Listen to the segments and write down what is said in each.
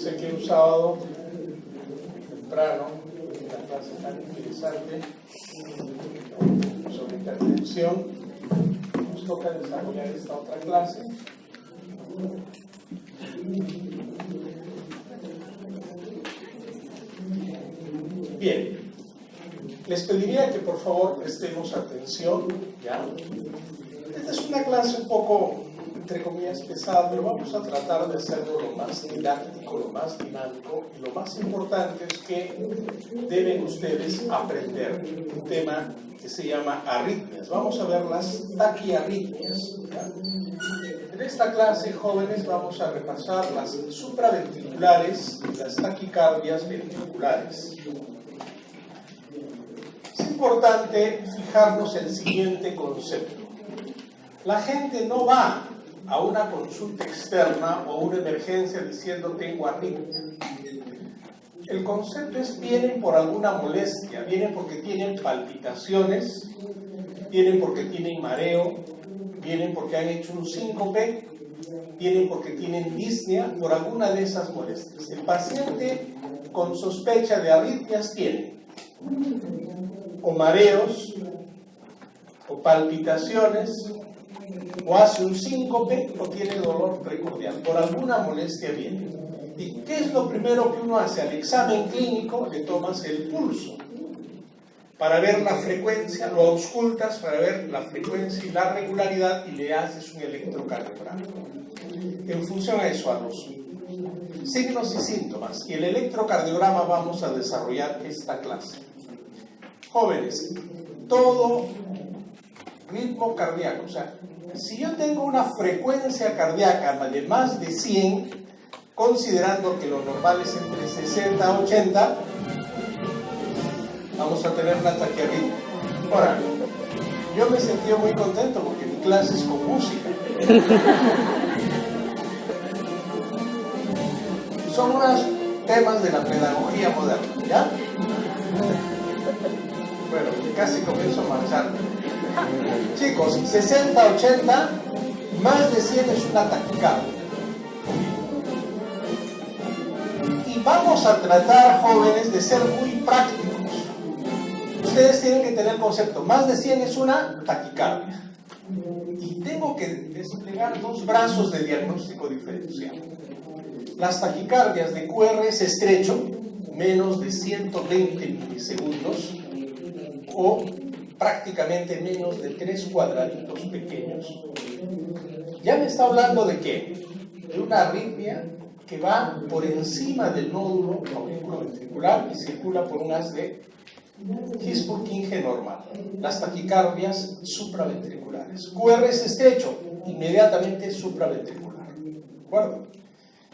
sé que un sábado temprano, una clase tan interesante sobre hipertensión, nos toca desarrollar esta otra clase. Bien, les pediría que por favor prestemos atención, ¿ya? Esta es una clase un poco, entre comillas, pesada, pero vamos a tratar de hacerlo lo más didáctico, lo más dinámico, y lo más importante es que deben ustedes aprender un tema que se llama arritmias. Vamos a ver las taquiarritmias, ¿ya? En esta clase, jóvenes, vamos a repasar las supraventriculares y las taquicardias ventriculares. Es importante fijarnos en el siguiente concepto. La gente no va a una consulta externa o una emergencia diciendo tengo arritmia. El concepto es vienen por alguna molestia, vienen porque tienen palpitaciones, vienen porque tienen mareo, vienen porque han hecho un síncope, vienen porque tienen disnea, por alguna de esas molestias. El paciente con sospecha de arritmias tiene o mareos, o palpitaciones, o hace un síncope, o tiene dolor precordial. Por alguna molestia viene. ¿Y qué es lo primero que uno hace? Al examen clínico le tomas el pulso para ver la frecuencia, lo auscultas para ver la frecuencia y la regularidad y le haces un electrocardiograma. En función a eso, a los signos y síntomas y el electrocardiograma vamos a desarrollar esta clase. Jóvenes, todo ritmo cardíaco, o sea, si yo tengo una frecuencia cardíaca de más de 100, considerando que lo normal es entre 60 a 80, vamos a tener una taquiarritmia. Ahora, yo me he sentido muy contento porque mi clase es con música. Son unos temas de la pedagogía moderna, ¿ya? Bueno, casi comienzo a marchar. Chicos, 60, 80, más de 100 es una taquicardia. Y vamos a tratar, jóvenes, de ser muy prácticos. Ustedes tienen que tener el concepto, más de 100 es una taquicardia. Y tengo que desplegar dos brazos de diagnóstico diferencial. Las taquicardias de QRS estrecho, menos de 120 milisegundos, o prácticamente menos de 3 cuadraditos pequeños. Ya me está hablando de qué? De una arritmia que va por encima del nódulo auriculoventricular y circula por un haz de His-Purkinje normal. Las taquicardias supraventriculares. QRS estrecho, inmediatamente supraventricular. ¿De acuerdo?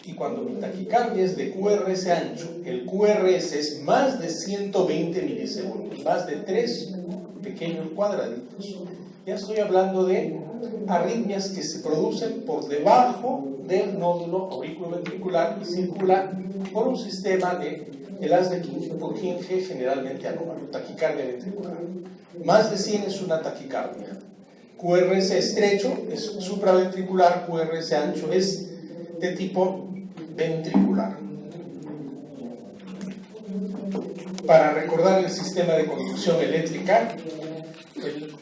Y cuando mi taquicardia es de QRS ancho, el QRS es más de 120 milisegundos, más de 3 pequeños cuadraditos, ya estoy hablando de arritmias que se producen por debajo del nódulo auriculoventricular y circulan por un sistema de el haz de Purkinje generalmente anómalo, taquicardia ventricular. Más de 100 es una taquicardia. QRS estrecho es supraventricular, QRS ancho es de tipo ventricular. Para recordar el sistema de conducción eléctrica, el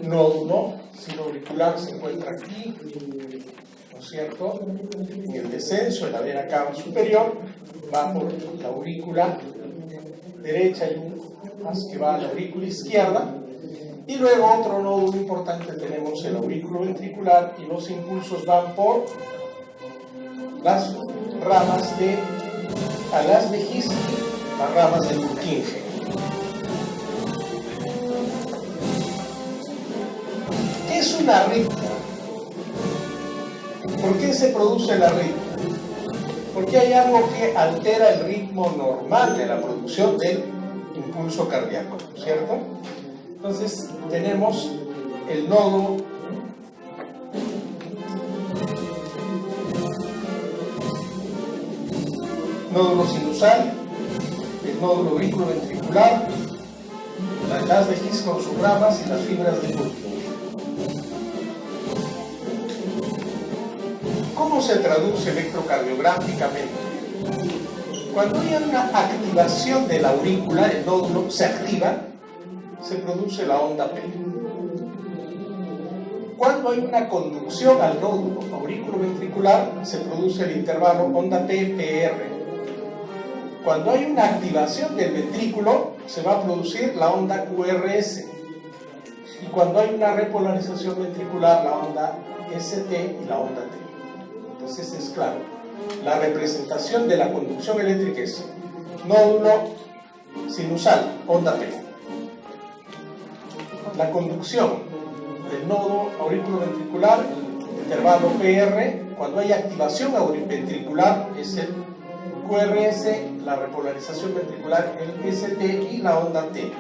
nódulo sinoauricular se encuentra aquí, ¿no es cierto? En el descenso, en la vena cava superior, va por la aurícula derecha y un más que va a la aurícula izquierda. Y luego otro nódulo importante tenemos el aurículo ventricular y los impulsos van por las ramas de alas de His, las ramas de Purkinje. ¿Qué es una arritmia? ¿Por qué se produce la arritmia? Porque hay algo que altera el ritmo normal de la producción del impulso cardíaco, ¿cierto? Entonces tenemos el nódulo sinusal, el nódulo auriculoventricular, las haz de His con sus ramas y las fibras de Purkinje. ¿Cómo se traduce electrocardiográficamente? Cuando hay una activación de la aurícula, el nódulo se activa, se produce la onda P. Cuando hay una conducción al nódulo auriculoventricular, se produce el intervalo onda P-PR. Cuando hay una activación del ventrículo, se va a producir la onda QRS. Y cuando hay una repolarización ventricular, la onda ST y la onda T. Entonces es claro. La representación de la conducción eléctrica es nódulo sinusal, onda P. La conducción del nodo auriculoventricular, intervalo PR, cuando hay activación ventricular es el QRS, la repolarización ventricular el ST y la onda T.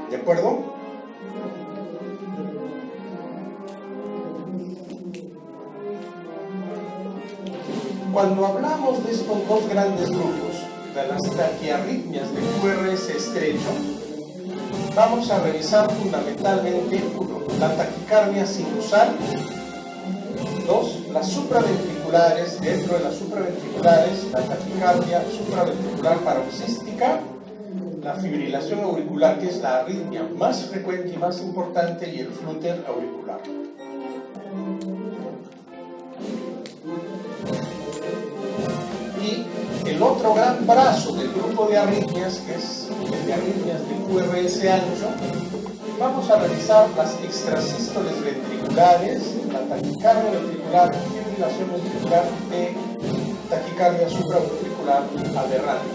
¿De acuerdo? Cuando hablamos de estos dos grandes grupos, de las taquiarritmias de QRS estrecho, vamos a revisar fundamentalmente uno, la taquicardia sinusal, dos, las supraventriculares, dentro de las supraventriculares, la taquicardia supraventricular paroxística, la fibrilación auricular, que es la arritmia más frecuente y más importante, y el flúter auricular. Y el otro gran brazo del grupo de arritmias, que es el de arritmias de QRS ancho, vamos a revisar las extrasístoles ventriculares, la taquicardia ventricular, fibrilación ventricular de taquicardia supraventricular aberrante.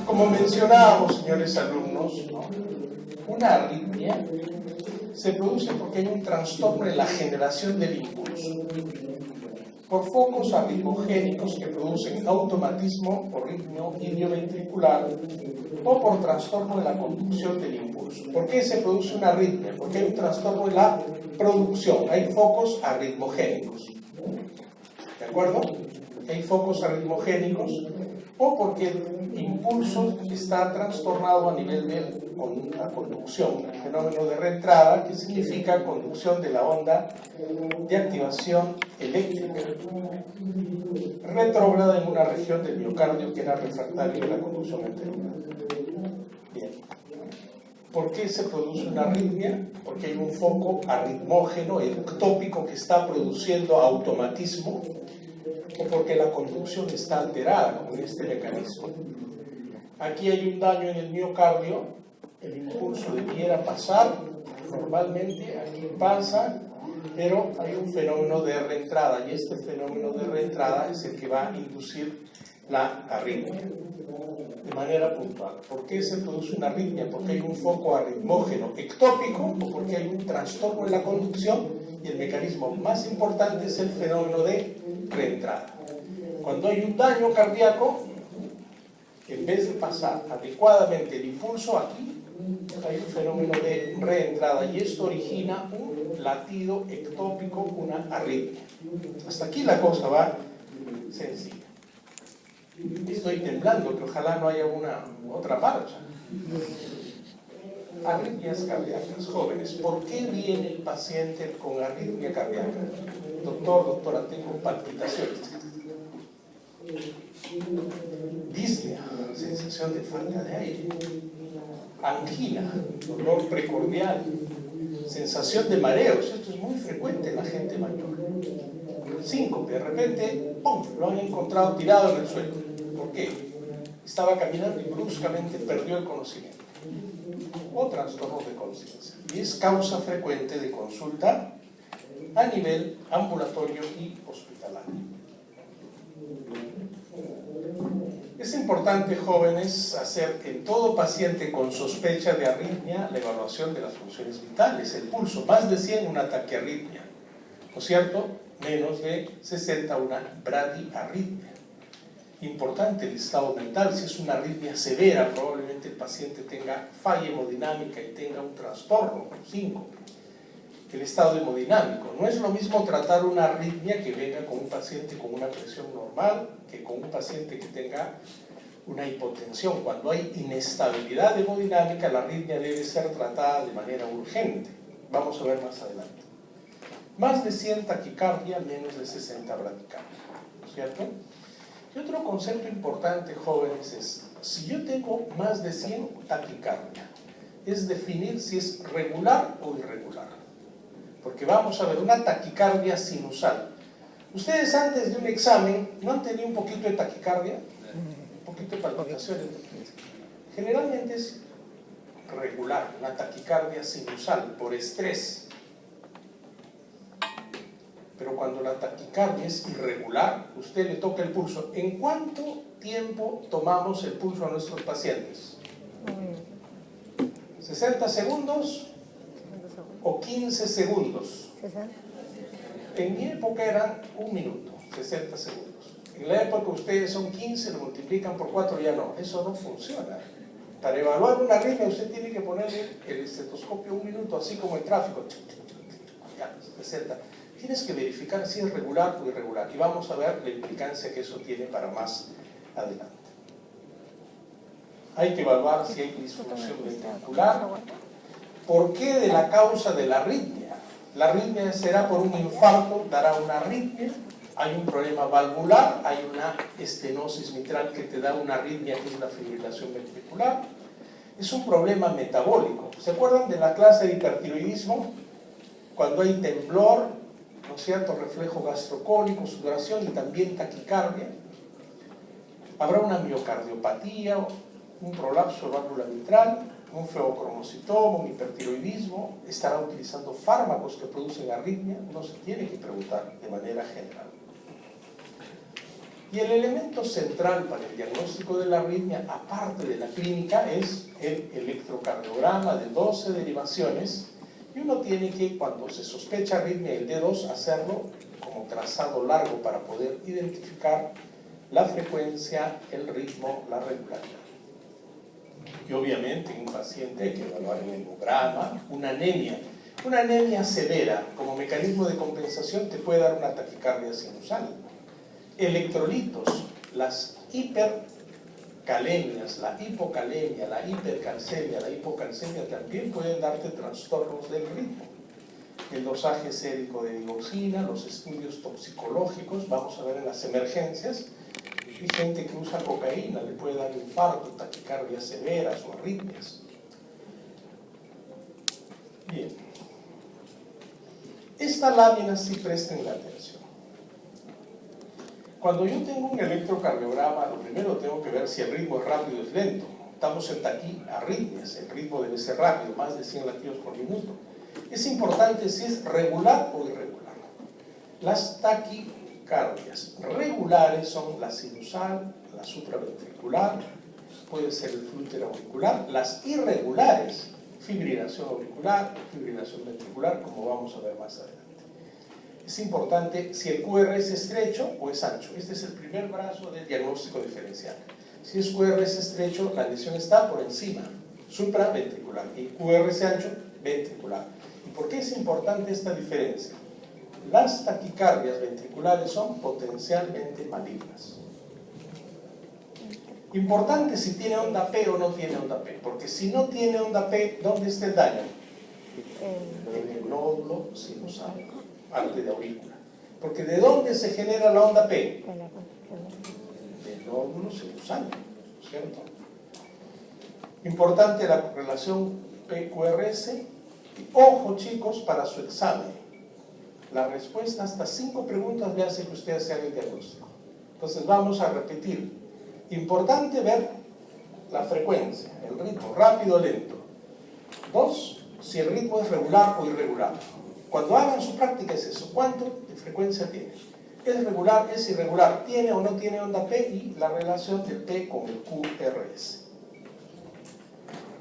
Como mencionábamos, señores alumnos, ¿no? Una arritmia se produce porque hay un trastorno en la generación del impulso por focos arritmogénicos que producen automatismo o ritmo idioventricular o por trastorno en la conducción del impulso. ¿Por qué se produce una arritmia? Porque hay un trastorno en la producción, hay focos arritmogénicos. ¿De acuerdo? Hay focos arritmogénicos o porque el impulso está trastornado a nivel de la conducción, el fenómeno de reentrada, que significa conducción de la onda de activación eléctrica retrógrada en una región del miocardio que era refractaria de la conducción anterior. Bien. ¿Por qué se produce una arritmia? Porque hay un foco arritmógeno, ectópico, que está produciendo automatismo, o porque la conducción está alterada con este mecanismo. Aquí hay un daño en el miocardio, el impulso debiera pasar, normalmente aquí pasa, pero hay un fenómeno de reentrada, y este fenómeno de reentrada es el que va a inducir la arritmia de manera puntual. ¿Por qué se produce una arritmia? Porque hay un foco arritmógeno ectópico o porque hay un trastorno en la conducción, y el mecanismo más importante es el fenómeno de reentrada. Cuando hay un daño cardíaco, en vez de pasar adecuadamente el impulso aquí, hay un fenómeno de reentrada, y esto origina un latido ectópico, una arritmia. Hasta aquí la cosa va sencilla. Estoy temblando, que ojalá no haya una otra marcha. Arritmias cardíacas, jóvenes. ¿Por qué viene el paciente con arritmia cardíaca? Doctor, doctora, tengo palpitaciones. Disnea, sensación de falta de aire. Angina, dolor precordial. Sensación de mareos. Esto es muy frecuente en la gente mayor. Síncope, de repente, ¡pum!, lo han encontrado tirado en el suelo. ¿Por qué? Estaba caminando y bruscamente perdió el conocimiento. O trastornos de conciencia. Y es causa frecuente de consulta a nivel ambulatorio y hospitalario. Es importante, jóvenes, hacer en todo paciente con sospecha de arritmia la evaluación de las funciones vitales, el pulso, más de 100 una taquiarritmia, ¿no es cierto? Menos de 60 una bradiarritmia. Importante el estado mental. Si es una arritmia severa, probablemente el paciente tenga falla hemodinámica y tenga un trastorno, síncope. El estado hemodinámico. No es lo mismo tratar una arritmia que venga con un paciente con una presión normal que con un paciente que tenga una hipotensión. Cuando hay inestabilidad hemodinámica, la arritmia debe ser tratada de manera urgente. Vamos a ver más adelante. Más de 100 taquicardia, menos de 60 bradicardia, ¿no es cierto? Y otro concepto importante, jóvenes, es, si yo tengo más de 100 taquicardia, es definir si es regular o irregular. Porque vamos a ver, una taquicardia sinusal. ¿Ustedes antes de un examen no han tenido un poquito de taquicardia? Un poquito de palpitaciones. Generalmente es regular, una taquicardia sinusal, por estrés. Pero cuando la taquicardia es irregular, usted le toca el pulso. ¿En cuánto tiempo tomamos el pulso a nuestros pacientes? ¿60 segundos o 15 segundos? En mi época eran 1 minuto, 60 segundos. En la época ustedes son 15, lo multiplican por 4, ya no. Eso no funciona. Para evaluar una arritmia usted tiene que ponerle el estetoscopio 1 minuto, así como el tráfico. Ya, 60. Tienes que verificar si es regular o irregular. Y vamos a ver la implicancia que eso tiene para más adelante. Hay que evaluar si hay disfunción ventricular. ¿Por qué de la causa de la arritmia? La arritmia será por un infarto, dará una arritmia. Hay un problema valvular, hay una estenosis mitral que te da una arritmia, que es la fibrilación ventricular. Es un problema metabólico. ¿Se acuerdan de la clase de hipertiroidismo? Cuando hay temblor, ¿no es cierto?, reflejo gastrocólico, sudoración y también taquicardia. Habrá una miocardiopatía, un prolapso de válvula mitral, un feocromocitoma, un hipertiroidismo. Estará utilizando fármacos que producen arritmia. Uno se tiene que preguntar de manera general. Y el elemento central para el diagnóstico de la arritmia, aparte de la clínica, es el electrocardiograma de 12 derivaciones. Y uno tiene que, cuando se sospecha arritmia el D2, hacerlo como trazado largo para poder identificar la frecuencia, el ritmo, la regularidad. Y obviamente en un paciente hay que evaluar el hemograma, una anemia severa como mecanismo de compensación te puede dar una taquicardia sinusal. Electrolitos, las hipercalemias, la hipocalemia, la hipercalcemia, la hipocalcemia también pueden darte trastornos del ritmo. El dosaje sérico de digoxina, los estudios toxicológicos, vamos a ver en las emergencias. Hay gente que usa cocaína, le puede dar infarto, taquicardias severas o arritmias. Bien. Esta lámina sí presten la atención. Cuando yo tengo un electrocardiograma, lo primero tengo que ver si el ritmo es rápido o es lento. Estamos en taquiarritmias, el ritmo debe ser rápido, más de 100 latidos por minuto. Es importante si es regular o irregular. Las taquicardias regulares son la sinusal, la supraventricular, puede ser el flúter auricular. Las irregulares, fibrilación auricular, fibrilación ventricular, como vamos a ver más adelante. Es importante si el QR es estrecho o es ancho. Este es el primer brazo del diagnóstico diferencial. Si es QR es estrecho, la lesión está por encima, supraventricular, y QR es ancho, ventricular. ¿Y por qué es importante esta diferencia? Las taquicardias ventriculares son potencialmente malignas. Importante si tiene onda P o no tiene onda P, porque si no tiene onda P, ¿dónde está el daño? En el nódulo sinusal, parte de aurícula. Porque ¿de dónde se genera la onda P? Del nódulo sinusal, ¿cierto? Importante la correlación P-QRS. Y ojo, chicos, para su examen, la respuesta hasta 5 preguntas le hace que usted se haga el diagnóstico. Entonces vamos a repetir. Importante ver la frecuencia, el ritmo, rápido o lento. 2, si el ritmo es regular o irregular. Cuando hagan su práctica es eso. ¿Cuánto de frecuencia tiene? ¿Es regular, es irregular? ¿Tiene o no tiene onda P? Y la relación de P con el QRS.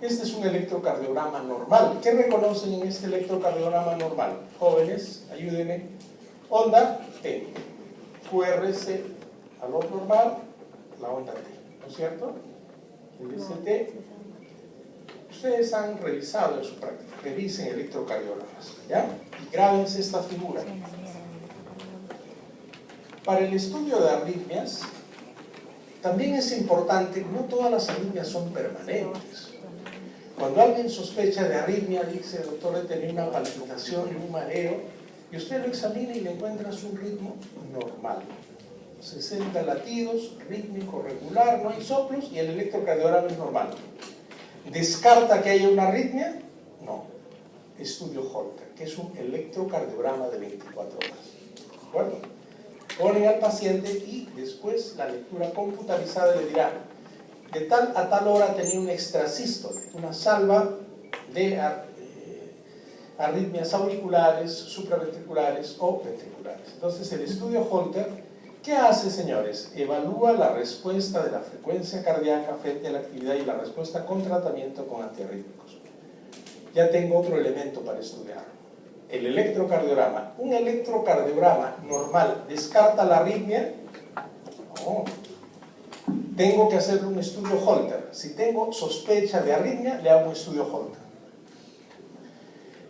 Este es un electrocardiograma normal. ¿Qué reconocen en este electrocardiograma normal? Jóvenes, ayúdenme. Onda P. QRS, valor normal, la onda T. ¿No es cierto? El ST. Ustedes han revisado en su práctica. Revisen electrocardiogramas, ¿ya? Y grábense esta figura. Para el estudio de arritmias, también es importante, no todas las arritmias son permanentes. Cuando alguien sospecha de arritmia, dice, doctor, he tenido una palpitación y un mareo, y usted lo examina y le encuentra su ritmo normal. 60 latidos, rítmico, regular, no hay soplos y el electrocardiograma es normal. ¿Descarta que haya una arritmia? No. Estudio Holter, que es un electrocardiograma de 24 horas. ¿De acuerdo? Ponen al paciente y después la lectura computarizada le dirá: de tal a tal hora tenía un extrasístole, una salva de arritmias auriculares, supraventriculares o ventriculares. Entonces el estudio Holter, ¿qué hace, señores? Evalúa la respuesta de la frecuencia cardíaca frente a la actividad y la respuesta con tratamiento con antiarrítmicos. Ya tengo otro elemento para estudiar. El electrocardiograma. ¿Un electrocardiograma normal descarta la arritmia? No. Tengo que hacerle un estudio Holter. Si tengo sospecha de arritmia, le hago un estudio Holter.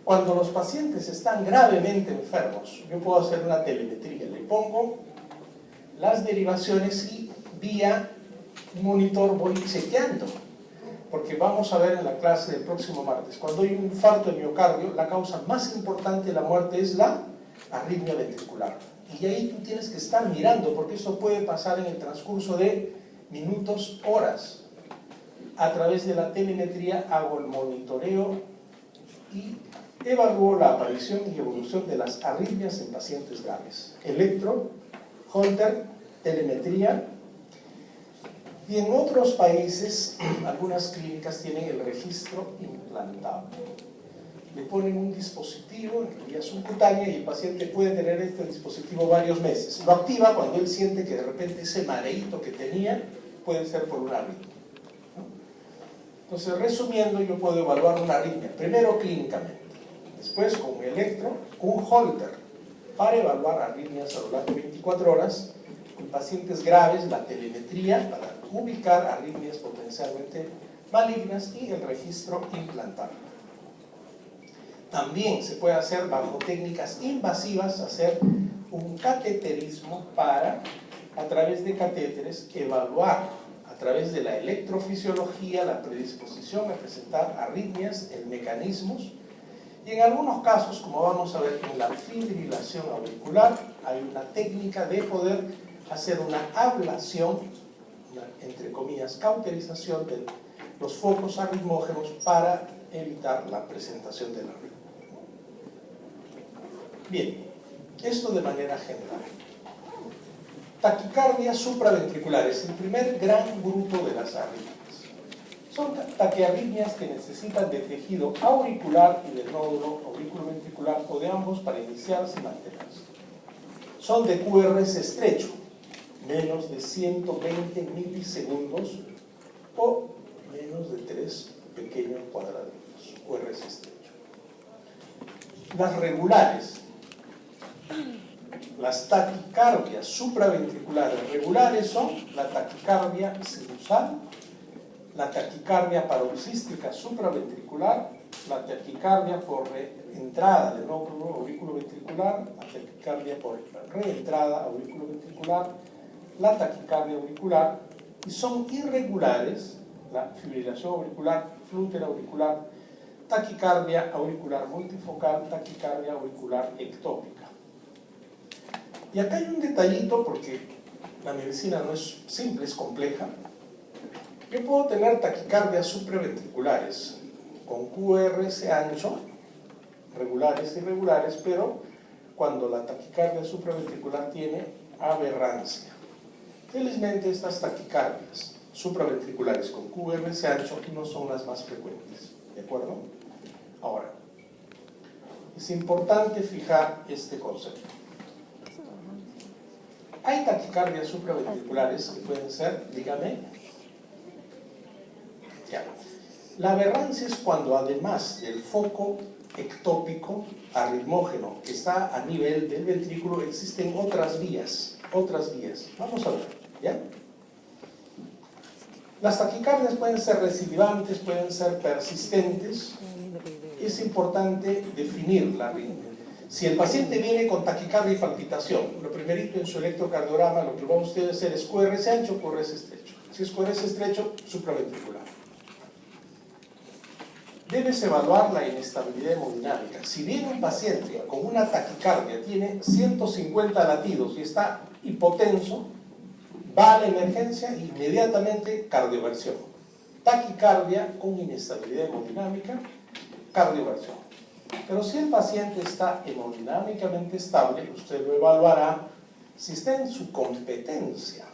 Cuando los pacientes están gravemente enfermos, yo puedo hacer una telemetría. Le pongo las derivaciones y vía monitor voy chequeando. Porque vamos a ver en la clase del próximo martes, cuando hay un infarto de miocardio, la causa más importante de la muerte es la arritmia ventricular. Y ahí tú tienes que estar mirando, porque eso puede pasar en el transcurso de minutos, horas. A través de la telemetría hago el monitoreo y evalúo la aparición y evolución de las arritmias en pacientes graves. Electro, Holter, telemetría. Y en otros países, algunas clínicas tienen el registro implantado. Le ponen un dispositivo en vía subcutánea y el paciente puede tener este dispositivo varios meses. Lo activa cuando él siente que de repente ese mareíto que tenía puede ser por una arritmia, ¿no? Entonces, resumiendo, yo puedo evaluar una arritmia, primero clínicamente, después con un electro, un Holter, para evaluar arritmias a lo largo de 24 horas. En pacientes graves, la telemetría para ubicar arritmias potencialmente malignas y el registro implantado. También se puede hacer bajo técnicas invasivas, hacer un cateterismo para, a través de catéteres, evaluar a través de la electrofisiología la predisposición a presentar arritmias, el mecanismos. Y en algunos casos, como vamos a ver en la fibrilación auricular, hay una técnica de poder hacer una ablación, una, entre comillas, cauterización de los focos arritmógenos para evitar la presentación de la arritmia. Bien, esto de manera general. Taquicardias supraventriculares, el primer gran grupo de las arritmias. Son taquiarritmias que necesitan de tejido auricular y del nódulo auriculoventricular o de ambos para iniciarse y mantenerse. Son de QRS estrecho, menos de 120 milisegundos o menos de 3 pequeños cuadraditos, QRS estrecho. Las regulares, las taquicardias supraventriculares regulares son la taquicardia sinusal, la taquicardia paroxística supraventricular, la taquicardia por entrada del nódulo auriculoventricular, la taquicardia por reentrada auriculoventricular, la taquicardia auricular, y son irregulares la fibrilación auricular, flúter auricular, taquicardia auricular multifocal, taquicardia auricular ectópica. Y acá hay un detallito, porque la medicina no es simple, es compleja. Yo puedo tener taquicardias supraventriculares con QRS ancho, regulares y irregulares, pero cuando la taquicardia supraventricular tiene aberrancia. Felizmente estas taquicardias supraventriculares con QRS ancho no son las más frecuentes, ¿de acuerdo? Ahora, es importante fijar este concepto. Hay taquicardias supraventriculares que pueden ser, dígame, ya. La aberrancia es cuando además del foco ectópico arritmógeno que está a nivel del ventrículo existen otras vías. Vamos a ver, ¿ya? Las taquicardias pueden ser recidivantes, pueden ser persistentes. Es importante definir la arritmia. Si el paciente viene con taquicardia y palpitación, lo primerito en su electrocardiograma, lo que va a usted hacer es QRS ancho o QRS estrecho. Si es QRS estrecho, supraventricular. debes evaluar la inestabilidad hemodinámica. Si viene un paciente con una taquicardia, tiene 150 latidos y está hipotenso, va a la emergencia e inmediatamente cardioversión. Taquicardia con inestabilidad hemodinámica, cardioversión. Pero si el paciente está hemodinámicamente estable, usted lo evaluará. Si está en su competencia,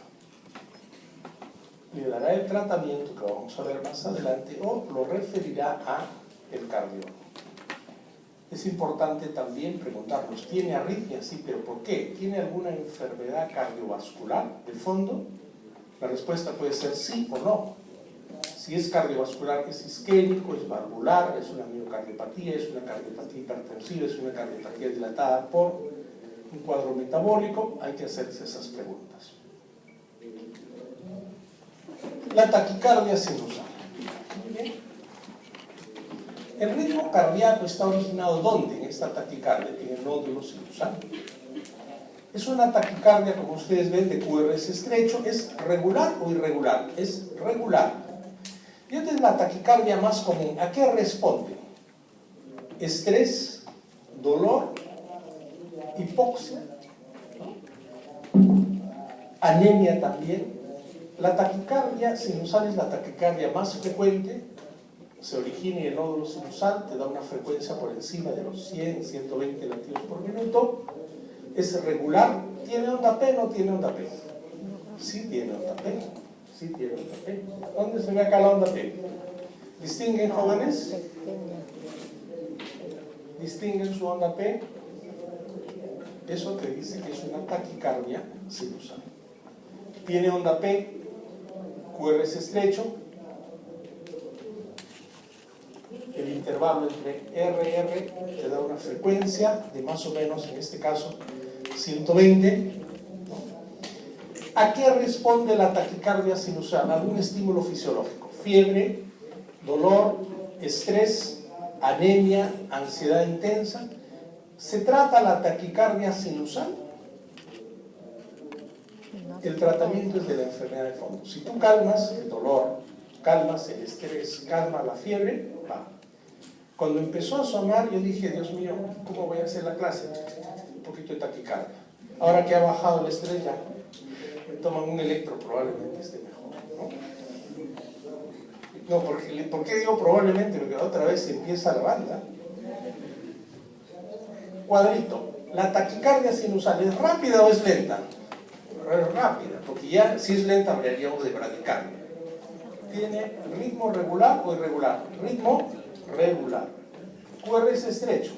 le dará el tratamiento que vamos a ver más adelante o lo referirá a el cardiólogo. Es importante también preguntarnos, ¿tiene arritmia? Sí, pero ¿por qué? ¿Tiene alguna enfermedad cardiovascular de fondo? La respuesta puede ser sí o no. Si es cardiovascular, es isquémico, es valvular, es una miocardiopatía, es una cardiopatía hipertensiva, es una cardiopatía dilatada por un cuadro metabólico, hay que hacerse esas preguntas. La taquicardia sinusal. El ritmo cardíaco está originado ¿dónde? En esta taquicardia, en el nódulo sinusal. Es una taquicardia, como ustedes ven, de QRS estrecho. ¿Es regular o irregular? Es regular. Y esta es la taquicardia más común. ¿A qué responde? Estrés, dolor, hipoxia, anemia también. La taquicardia sinusal es la taquicardia más frecuente, se origina en el nódulo sinusal, te da una frecuencia por encima de los 100, 120 latidos por minuto, es regular. ¿Tiene onda P? ¿No tiene onda P? Sí tiene onda P, sí tiene onda P. ¿Dónde se ve acá la onda P? ¿Distinguen, jóvenes? ¿Distinguen su onda P? Eso te dice que es una taquicardia sinusal. Tiene onda P, QRS estrecho, el intervalo entre RR te da una frecuencia de más o menos, en este caso, 120. ¿A qué responde la taquicardia sinusal? ¿Algún estímulo fisiológico? Fiebre, dolor, estrés, anemia, ansiedad intensa. ¿Se trata la taquicardia sinusal? El tratamiento es de la enfermedad de fondo. Si tú calmas el dolor, calmas el estrés, calmas la fiebre, va. Cuando empezó a sonar, yo dije, Dios mío, ¿cómo voy a hacer la clase? Un poquito de taquicardia. Ahora que ha bajado el estrés, ya me toman un electro, probablemente esté mejor, ¿no? No, ¿por qué digo probablemente? Porque otra vez empieza la banda. Cuadrito. ¿La taquicardia sinusal es rápida o es lenta? Es rápida, porque ya si es lenta hablaríamos de bradicardia. ¿Tiene ritmo regular o irregular? Ritmo regular. QRS estrecho.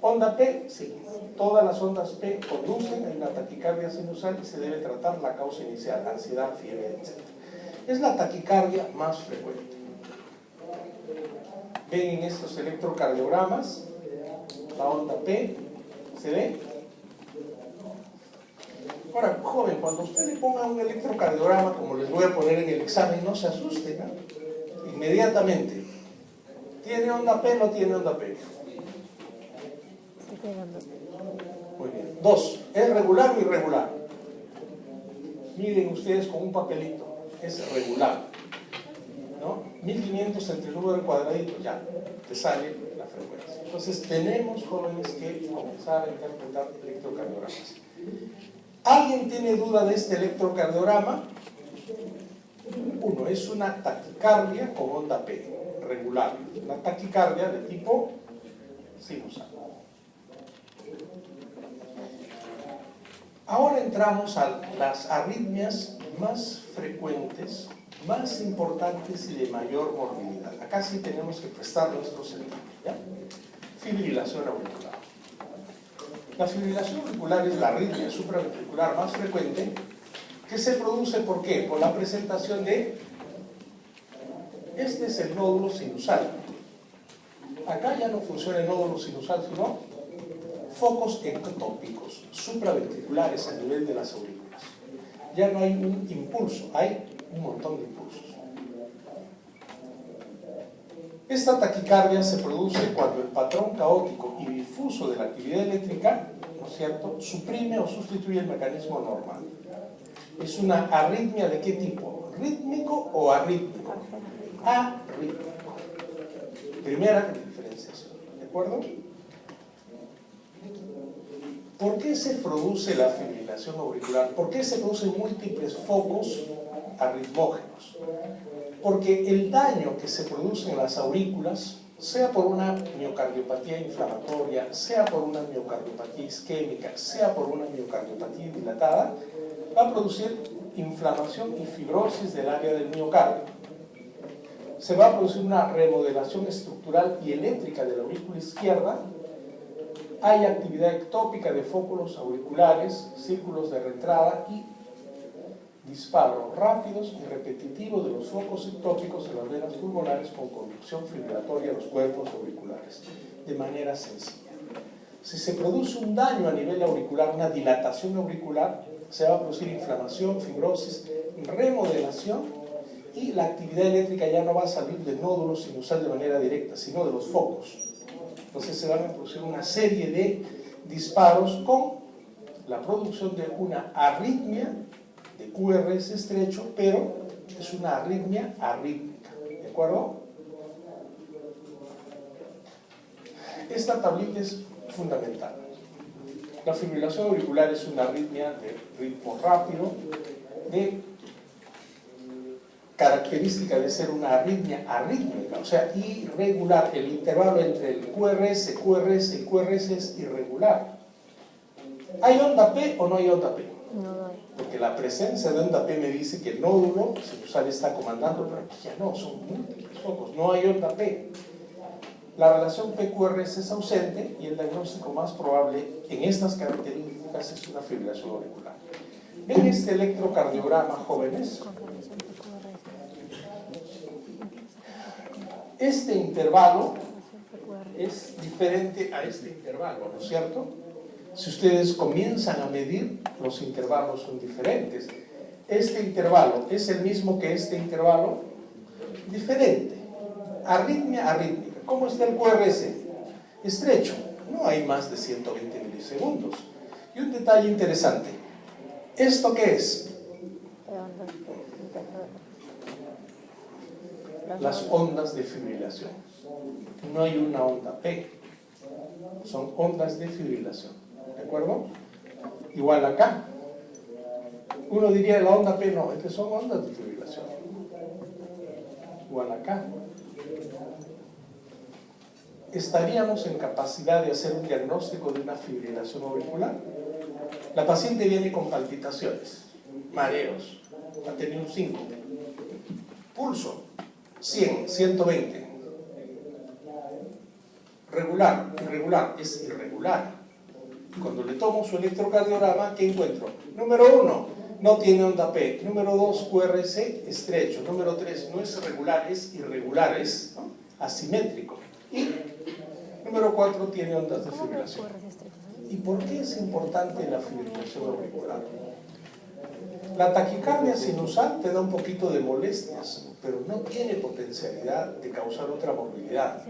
¿Onda P? Sí. Todas las ondas P conducen a una taquicardia sinusal y se debe tratar la causa inicial, ansiedad, fiebre, etc. Es la taquicardia más frecuente. Ven en estos electrocardiogramas la onda P, ¿se ve? Ahora, joven, cuando usted le ponga un electrocardiograma, como les voy a poner en el examen, no se asusten, ¿no? Inmediatamente. ¿Tiene onda P o no tiene onda P? Muy bien. 2. ¿Es regular o irregular? Miren ustedes con un papelito. Es regular, ¿no? 1500 entre el número cuadradito, ya, te sale la frecuencia. Entonces tenemos, jóvenes, que comenzar a interpretar electrocardiogramas. ¿Alguien tiene duda de este electrocardiograma? 1. Es una taquicardia con onda P, regular. Una taquicardia de tipo sinusal. Ahora entramos a las arritmias más frecuentes, más importantes y de mayor morbilidad. Acá sí tenemos que prestar nuestro sentido, ¿ya? Fibrilación auricular. La fibrilación auricular es la arritmia supraventricular más frecuente que se produce, ¿por qué? Por la presentación de, este es el nódulo sinusal. Acá ya no funciona el nódulo sinusal, sino focos ectópicos supraventriculares a nivel de las aurículas. Ya no hay un impulso, hay un montón de impulsos. Esta taquicardia se produce cuando el patrón caótico y difuso de la actividad eléctrica, ¿no es cierto?, suprime o sustituye el mecanismo normal. Es una arritmia ¿de qué tipo? ¿Rítmico o arrítmico? Arrítmico. Primera diferenciación, ¿de acuerdo? ¿Por qué se produce la fibrilación auricular? ¿Por qué se producen múltiples focos arritmógenos? Porque el daño que se produce en las aurículas, sea por una miocardiopatía inflamatoria, sea por una miocardiopatía isquémica, sea por una miocardiopatía dilatada, va a producir inflamación y fibrosis del área del miocardio. Se va a producir una remodelación estructural y eléctrica de la aurícula izquierda. Hay actividad ectópica de fóculos auriculares, círculos de reentrada y disparos rápidos y repetitivos de los focos ectópicos en las venas pulmonares con conducción fibrilatoria a los cuerpos auriculares, de manera sencilla. Si se produce un daño a nivel auricular, una dilatación auricular, se va a producir inflamación, fibrosis, remodelación, y la actividad eléctrica ya no va a salir de nódulos sinusal de manera directa, sino de los focos. Entonces se van a producir una serie de disparos con la producción de una arritmia de QRS estrecho, pero es una arritmia arrítmica, ¿de acuerdo? Esta tablita es fundamental. La fibrilación auricular es una arritmia de ritmo rápido, de característica de ser una arritmia arrítmica, o sea, irregular. El intervalo entre el QRS y QRS es irregular. ¿Hay onda P o no hay onda P? No hay. Porque la presencia de onda P me dice que el nódulo sinusal está comandando, pero aquí ya no, son múltiples focos, no hay onda P. La relación P-QRS es ausente y el diagnóstico más probable en estas características es una fibrilación auricular. ¿Ven este electrocardiograma, jóvenes? Este intervalo es diferente a este intervalo, ¿no es cierto? Si ustedes comienzan a medir, los intervalos son diferentes. Este intervalo es el mismo que este intervalo, diferente. Arritmia arrítmica. ¿Cómo está el QRS? Estrecho. No hay más de 120 milisegundos. Y un detalle interesante. ¿Esto qué es? Las ondas de fibrilación. No hay una onda P. Son ondas de fibrilación. ¿De acuerdo? Igual acá. Uno diría la onda P, no, estas son ondas de fibrilación. Igual acá. ¿Estaríamos en capacidad de hacer un diagnóstico de una fibrilación auricular? La paciente viene con palpitaciones, mareos, ha tenido un 5, pulso 100, 120, regular, irregular, es irregular. Cuando le tomo su electrocardiograma, ¿qué encuentro? Número 1, no tiene onda P. Número 2, QRS estrecho. Número 3, no es regular, es irregular, es asimétrico. Y número 4, tiene ondas de fibrilación. ¿Y por qué es importante la fibrilación auricular? La taquicardia sinusal te da un poquito de molestias, pero no tiene potencialidad de causar otra morbilidad.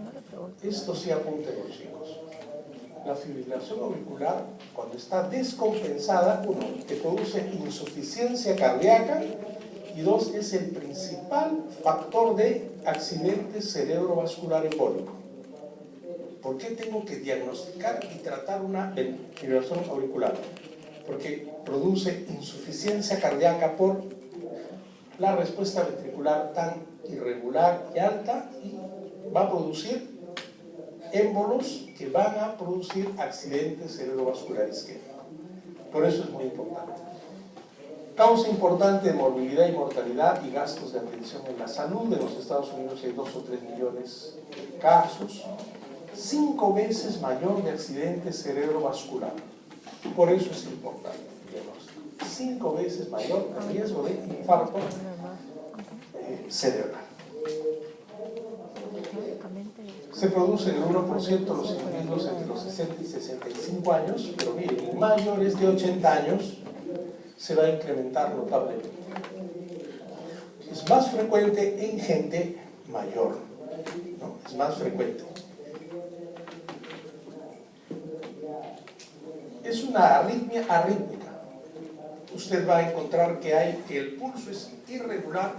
Esto sí apunten los chicos. La fibrilación auricular, cuando está descompensada, 1, te produce insuficiencia cardíaca, y 2, es el principal factor de accidente cerebrovascular embólico. ¿Por qué tengo que diagnosticar y tratar una fibrilación auricular? Porque produce insuficiencia cardíaca por la respuesta ventricular tan irregular y alta, y va a producir émbolos que van a producir accidentes cerebrovasculares isquémicos. Por eso es muy importante. Causa importante de morbilidad y mortalidad y gastos de atención en la salud. En los Estados Unidos hay 2 o 3 millones de casos. 5 veces mayor de accidente cerebrovascular. Por eso es importante el diagnóstico. 5 veces mayor el riesgo de infarto cerebral. Se produce en el 1% los individuos entre los 60 y 65 años, pero miren, en mayores de 80 años se va a incrementar notablemente. Es más frecuente en gente mayor, ¿no? Es más frecuente. Es una arritmia arrítmica. Usted va a encontrar que el pulso es irregular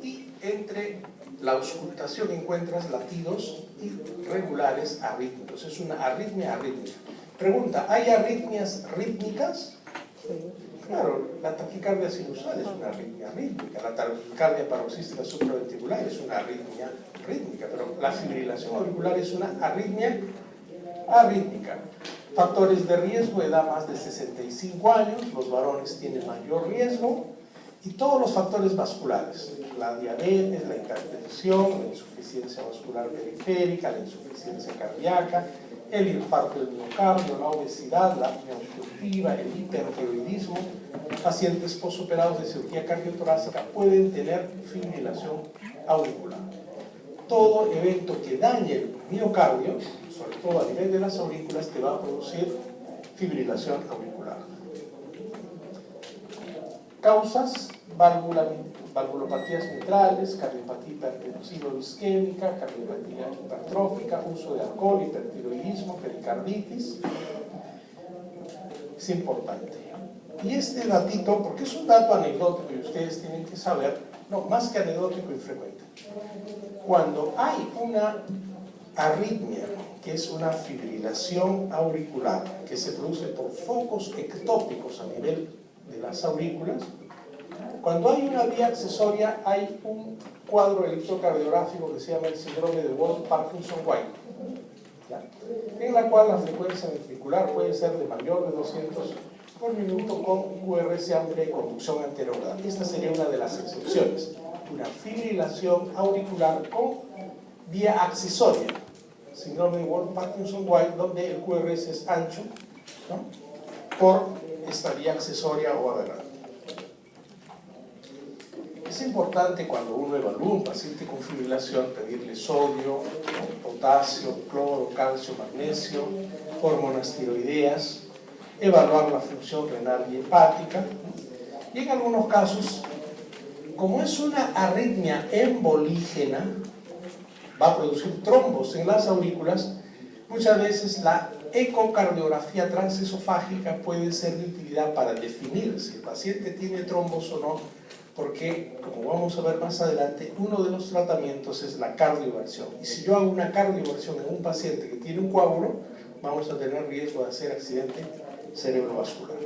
y entre la auscultación encuentras latidos irregulares arrítmicos. Es una arritmia arrítmica. Pregunta, ¿hay arritmias rítmicas? Claro, la taquicardia sinusal es una arritmia rítmica, la taquicardia paroxística supraventricular es una arritmia rítmica, pero la fibrilación auricular es una arritmia arrítmica. Factores de riesgo, edad más de 65 años, los varones tienen mayor riesgo, y todos los factores vasculares, la diabetes, la hipertensión, la insuficiencia vascular periférica, la insuficiencia cardíaca, el infarto del miocardio, la obesidad, la apnea obstructiva, el hipertiroidismo, pacientes posoperados de cirugía cardiotorácica pueden tener fibrilación auricular. Todo evento que dañe el miocardio, sobre todo a nivel de las aurículas, te va a producir fibrilación auricular. Causas: valvulopatías mitrales, cardiopatía hipertensivo-isquémica, cardiopatía hipertrófica, uso de alcohol, hipertiroidismo, pericarditis. Es importante. Y este datito, porque es un dato anecdótico y ustedes tienen que saber, no, más que anecdótico y frecuente. Cuando hay una arritmia, que es una fibrilación auricular, que se produce por focos ectópicos a nivel de las aurículas, cuando hay una vía accesoria hay un cuadro electrocardiográfico que se llama el síndrome de Wolff-Parkinson-White, en la cual la frecuencia ventricular puede ser de mayor de 200 por minuto con QRS amplia y conducción anterioral. Esta sería una de las excepciones, una fibrilación auricular con vía accesoria, síndrome de Wolff-Parkinson-White, donde el QRS es ancho, ¿no?, por esta vía accesoria o aberrante. Es importante cuando uno evalúa un paciente con fibrilación pedirle sodio, potasio, cloro, calcio, magnesio, hormonas tiroideas, evaluar la función renal y hepática, y en algunos casos, como es una arritmia embolígena, va a producir trombos en las aurículas, muchas veces la ecocardiografía transesofágica puede ser de utilidad para definir si el paciente tiene trombos o no, porque, como vamos a ver más adelante, uno de los tratamientos es la cardioversión. Y si yo hago una cardioversión en un paciente que tiene un coágulo, vamos a tener riesgo de hacer accidente cerebrovascular.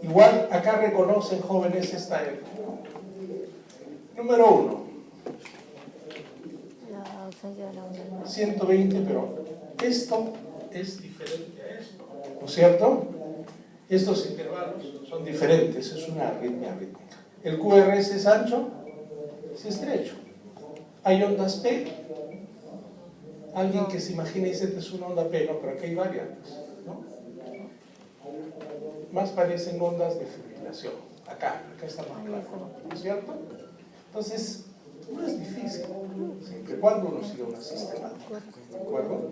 Igual, acá reconocen, jóvenes, esta época. Número 1. 120, pero esto es diferente a esto, ¿no es cierto? Estos intervalos son diferentes, es una arritmia rítmica. El QRS es ancho, es estrecho. Hay ondas P. Alguien que se imagine y dice que es una onda P, no, pero aquí hay variantes, ¿no? Más parecen ondas de fibrilación. Acá está más claro, ¿no es cierto? Entonces, no es difícil, siempre y cuando uno siga una sistemática, ¿de acuerdo?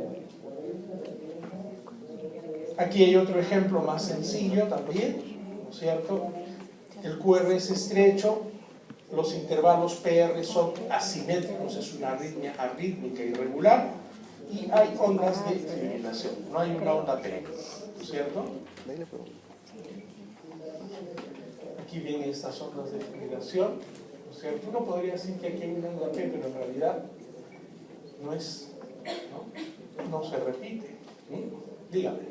Aquí hay otro ejemplo más sencillo también, ¿no es cierto? El QR es estrecho, los intervalos PR son asimétricos, es una arritmia arrítmica irregular, y hay ondas de fibrilación, no hay una onda P, ¿no es cierto? Aquí vienen estas ondas de fibrilación, ¿no es cierto? Uno podría decir que aquí hay una onda P, pero en realidad no es, no se repite. Dígame.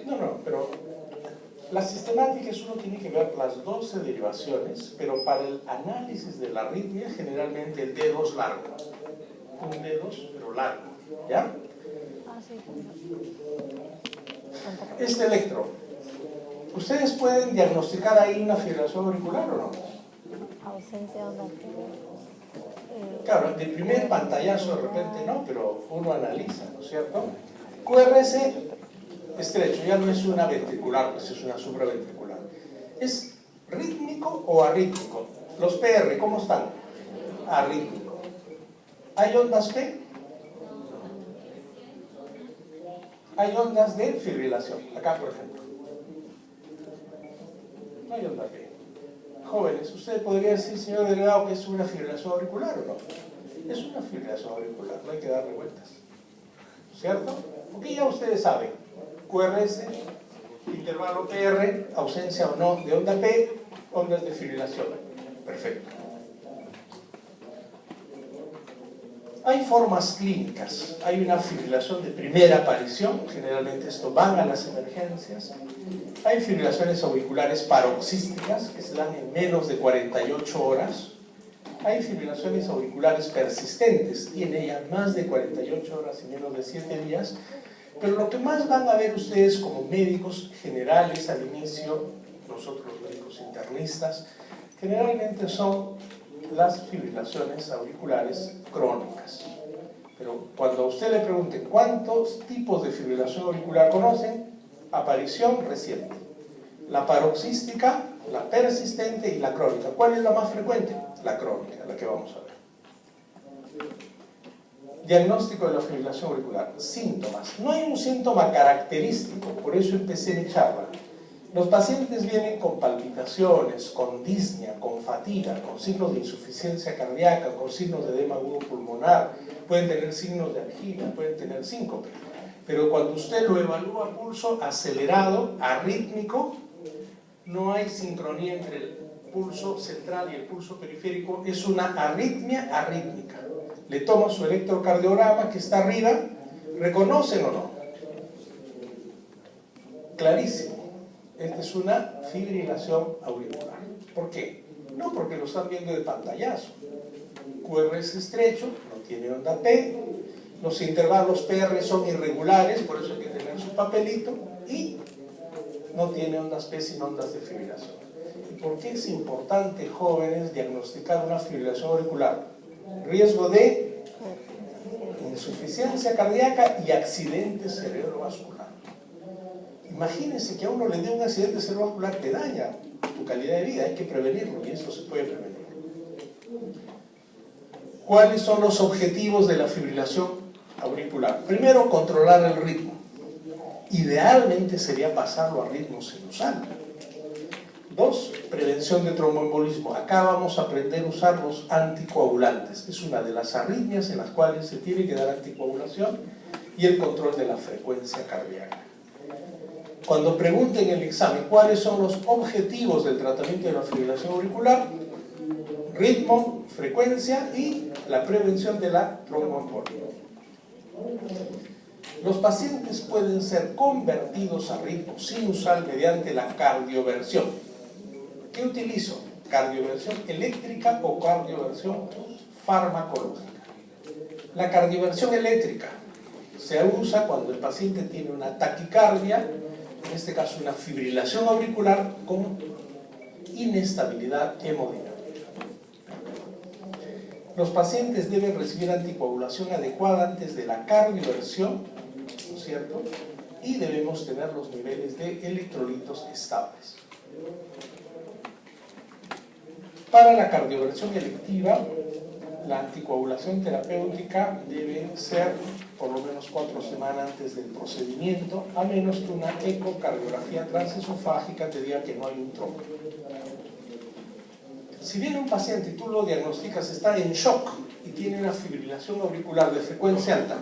No, pero la sistemática es uno tiene que ver las 12 derivaciones, pero para el análisis de la arritmia generalmente el dedo es largo, un dedo pero largo, ¿ya? Este electro, ¿ustedes pueden diagnosticar ahí una fibrilación auricular o no? Ausencia de onda. Claro, de primer pantallazo de repente no, pero uno analiza, ¿no es cierto? QRS estrecho, ya no es una ventricular, pues es una supraventricular. ¿Es rítmico o arrítmico? Los PR, ¿cómo están? Arrítmico. ¿Hay ondas P? Hay ondas de fibrilación, acá por ejemplo. No hay onda P. Jóvenes, ¿usted podría decir, señor delegado, que es una fibrilación auricular o no? Es una fibrilación auricular, no hay que darle vueltas, ¿cierto? Porque ya ustedes saben, QRS Intervalo PR, ausencia o no de onda P, ondas de fibrilación. Perfecto. Hay formas clínicas. Hay una fibrilación de primera aparición, generalmente esto van a las emergencias. Hay fibrilaciones auriculares paroxísticas que se dan en menos de 48 horas. Hay fibrilaciones auriculares persistentes, tiene ya más de 48 horas y menos de 7 días. Pero lo que más van a ver ustedes como médicos generales al inicio, nosotros los médicos internistas, generalmente son las fibrilaciones auriculares crónicas. Pero cuando a usted le pregunten cuántos tipos de fibrilación auricular conocen, aparición reciente. La paroxística, la persistente y la crónica. ¿Cuál es la más frecuente? La crónica, la que vamos a ver. Diagnóstico de la fibrilación auricular. Síntomas. No hay un síntoma característico, por eso empecé mi charla. Los pacientes vienen con palpitaciones, con disnea, con fatiga, con signos de insuficiencia cardíaca, con signos de edema agudo pulmonar, pueden tener signos de angina, pueden tener síncope. Pero cuando usted lo evalúa a pulso acelerado, arrítmico, no hay sincronía entre el pulso central y el pulso periférico, es una arritmia arrítmica. Le toma su electrocardiograma que está arriba, ¿reconocen o no? Clarísimo. Esta es una fibrilación auricular. ¿Por qué? No porque lo están viendo de pantallazo. QR es estrecho, no tiene onda P, los intervalos PR son irregulares, por eso hay que tener su papelito, y no tiene ondas P sino ondas de fibrilación. ¿Y por qué es importante, jóvenes, diagnosticar una fibrilación auricular? Riesgo de insuficiencia cardíaca y accidente cerebrovascular. Imagínense que a uno le dé un accidente cerebrovascular que daña tu calidad de vida, hay que prevenirlo y eso se puede prevenir. ¿Cuáles son los objetivos de la fibrilación auricular? Primero, controlar el ritmo. Idealmente sería pasarlo a ritmo sinusal. 2, prevención de tromboembolismo. Acá vamos a aprender a usar los anticoagulantes. Es una de las arritmias en las cuales se tiene que dar anticoagulación y el control de la frecuencia cardíaca. Cuando pregunten en el examen cuáles son los objetivos del tratamiento de la fibrilación auricular, ritmo, frecuencia y la prevención de la tromboembolia. Los pacientes pueden ser convertidos a ritmo sinusal mediante la cardioversión. ¿Qué utilizo? Cardioversión eléctrica o cardioversión farmacológica. La cardioversión eléctrica se usa cuando el paciente tiene una taquicardia, en este caso una fibrilación auricular con inestabilidad hemodinámica. Los pacientes deben recibir anticoagulación adecuada antes de la cardioversión, ¿no es cierto? Y debemos tener los niveles de electrolitos estables. Para la cardioversión electiva, la anticoagulación terapéutica debe ser por lo menos 4 semanas antes del procedimiento, a menos que una ecocardiografía transesofágica te diga que no hay un trombo. Si viene un paciente y tú lo diagnosticas, está en shock y tiene una fibrilación auricular de frecuencia alta,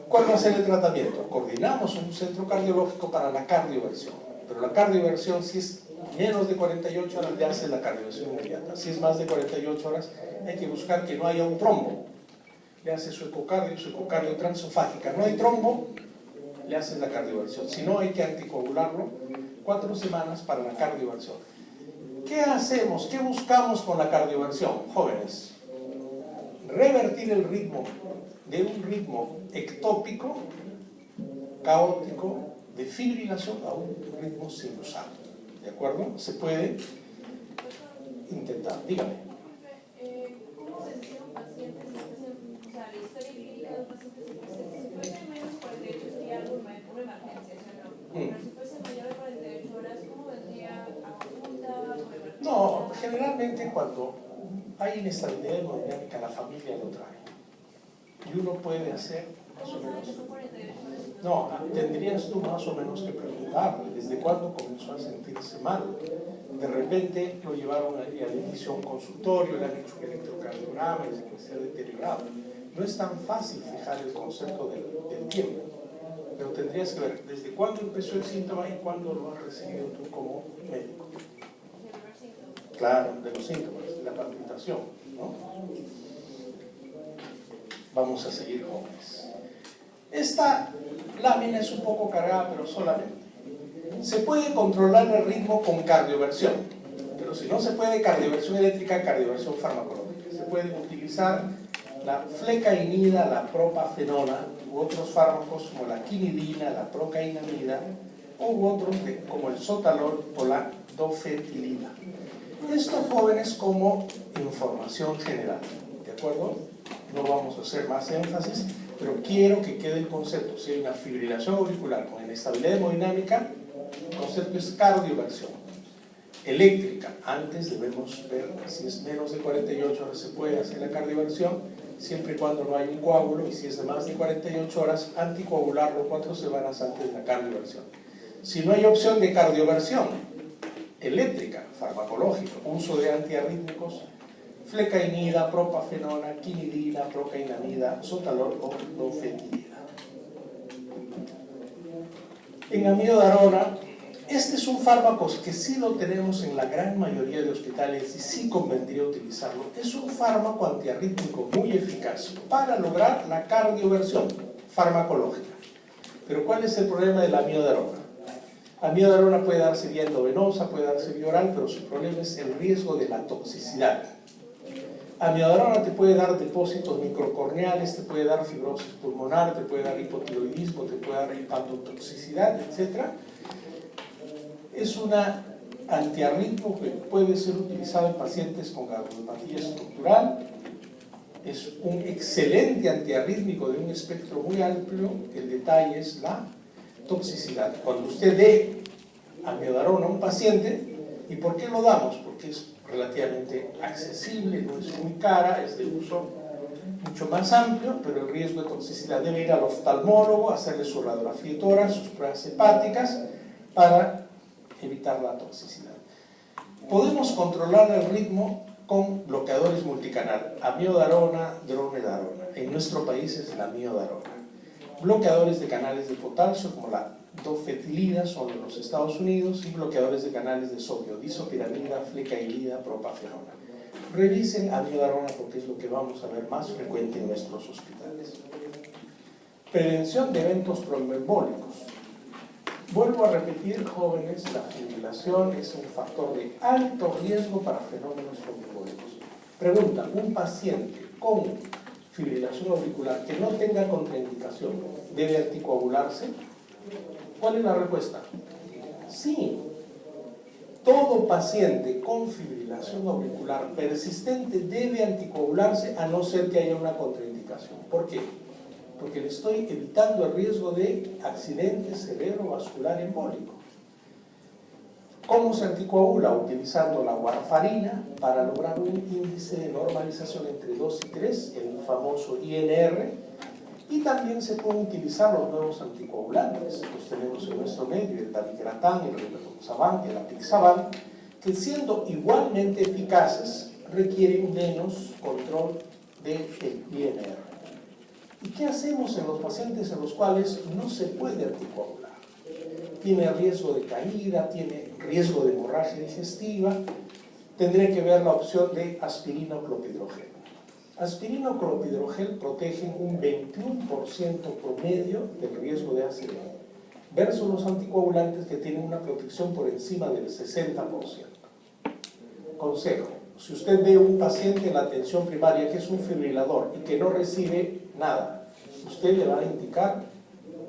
¿cuál va a ser el tratamiento? Coordinamos un centro cardiológico para la cardioversión, pero la cardioversión, si es menos de 48 horas, le hace la cardioversión inmediata. Si es más de 48 horas, hay que buscar que no haya un trombo. Le hace su ecocardio transesofágica. No hay trombo, le hace la cardioversión. Si no, hay que anticoagularlo 4 semanas para la cardioversión. ¿Qué hacemos? ¿Qué buscamos con la cardioversión, jóvenes? Revertir el ritmo de un ritmo ectópico, caótico, de fibrilación a un ritmo sinusal. ¿De acuerdo? Se puede intentar. Dígame. ¿Cómo se decide un paciente o sea, la historia clínica de un paciente si fuese menos de 48 sería algo una emergencia, ¿no? Pero si fuese mayor de 48 horas, ¿cómo vendría a consulta o emergencia? No, generalmente cuando hay inestabilidad hemodinámica, la familia lo trae. Y uno puede hacer más o menos. No, tendrías tú más o menos que preguntarle desde cuándo comenzó a sentirse mal. De repente lo llevaron al inicio a un consultorio, le han hecho un electrocardiograma y se ha deteriorado. No es tan fácil fijar el concepto del tiempo. pero tendrías que ver desde cuándo empezó el síntoma y cuándo lo has recibido tú como médico. Claro, de los síntomas, de la palpitación, ¿no? Vamos a seguir, jóvenes. Esta lámina es un poco cargada, pero solamente. Se puede controlar el ritmo con cardioversión, pero si no se puede, cardioversión eléctrica, cardioversión farmacológica. Se puede utilizar la flecainida, la propafenona u otros fármacos como la quinidina, la procainamida u otros como el sotalol o la dofetilida. Esto, jóvenes, como información general, ¿de acuerdo? No vamos a hacer más énfasis, pero quiero que quede el concepto. Si hay una fibrilación auricular con inestabilidad hemodinámica, el concepto es cardioversión. Eléctrica, antes debemos ver si es menos de 48 horas se puede hacer la cardioversión, siempre y cuando no hay un coágulo, y si es de más de 48 horas, anticoagularlo 4 semanas antes de la cardioversión. Si no hay opción de cardioversión eléctrica, farmacológica, uso de antiarrítmicos, flecainida, propafenona, quinidina, procainamida, sotalol o dofetilida. En amiodarona, este es un fármaco que sí lo tenemos en la gran mayoría de hospitales y sí convendría utilizarlo. Es un fármaco antiarrítmico muy eficaz para lograr la cardioversión farmacológica. Pero ¿cuál es el problema de la amiodarona? Amiodarona puede darse vía endovenosa, puede darse vía oral, pero su problema es el riesgo de la toxicidad. Amiodarona te puede dar depósitos microcorneales, te puede dar fibrosis pulmonar, te puede dar hipotiroidismo, te puede dar hepatotoxicidad, etc. Es una antiarrítmico que puede ser utilizado en pacientes con cardiopatía estructural. Es un excelente antiarrítmico de un espectro muy amplio. El detalle es la toxicidad. Cuando usted dé amiodarona a un paciente, ¿y por qué lo damos? Porque es relativamente accesible, no es muy cara, es de uso mucho más amplio, pero el riesgo de toxicidad debe ir al oftalmólogo, hacerle su radiografía de tórax, sus pruebas hepáticas para evitar la toxicidad. Podemos controlar el ritmo con bloqueadores multicanal, amiodarona, dronedarona. En nuestro país es la amiodarona. Bloqueadores de canales de potasio como la dofetilida son en los Estados Unidos y bloqueadores de canales de sodio, disopiramida, flecainida, propafenona. Revisen amiodarona porque es lo que vamos a ver más frecuente en nuestros hospitales. Prevención de eventos tromboembólicos. Vuelvo a repetir, jóvenes, la fibrilación es un factor de alto riesgo para fenómenos tromboembólicos. Pregunta, ¿un paciente con fibrilación auricular que no tenga contraindicación debe anticoagularse? ¿Cuál es la respuesta? Sí. Todo paciente con fibrilación auricular persistente debe anticoagularse a no ser que haya una contraindicación. ¿Por qué? Porque le estoy evitando el riesgo de accidente cerebrovascular embólico. ¿Cómo se anticoagula? Utilizando la warfarina para lograr un índice de normalización entre 2 y 3, el famoso INR, y también se pueden utilizar los nuevos anticoagulantes. Los tenemos en nuestro medio, el dabigatran, el rivaroxaban, el apixaban, que siendo igualmente eficaces requieren menos control del INR. ¿Y qué hacemos en los pacientes en los cuales no se puede anticoagular? Tiene riesgo de caída, tiene riesgo de hemorragia digestiva, tendré que ver la opción de aspirina o clopidogrel. Aspirina o clopidogrel protegen un 21% promedio del riesgo de ACV, versus los anticoagulantes que tienen una protección por encima del 60%. Consejo, si usted ve un paciente en la atención primaria que es un fibrilador y que no recibe nada, usted le va a indicar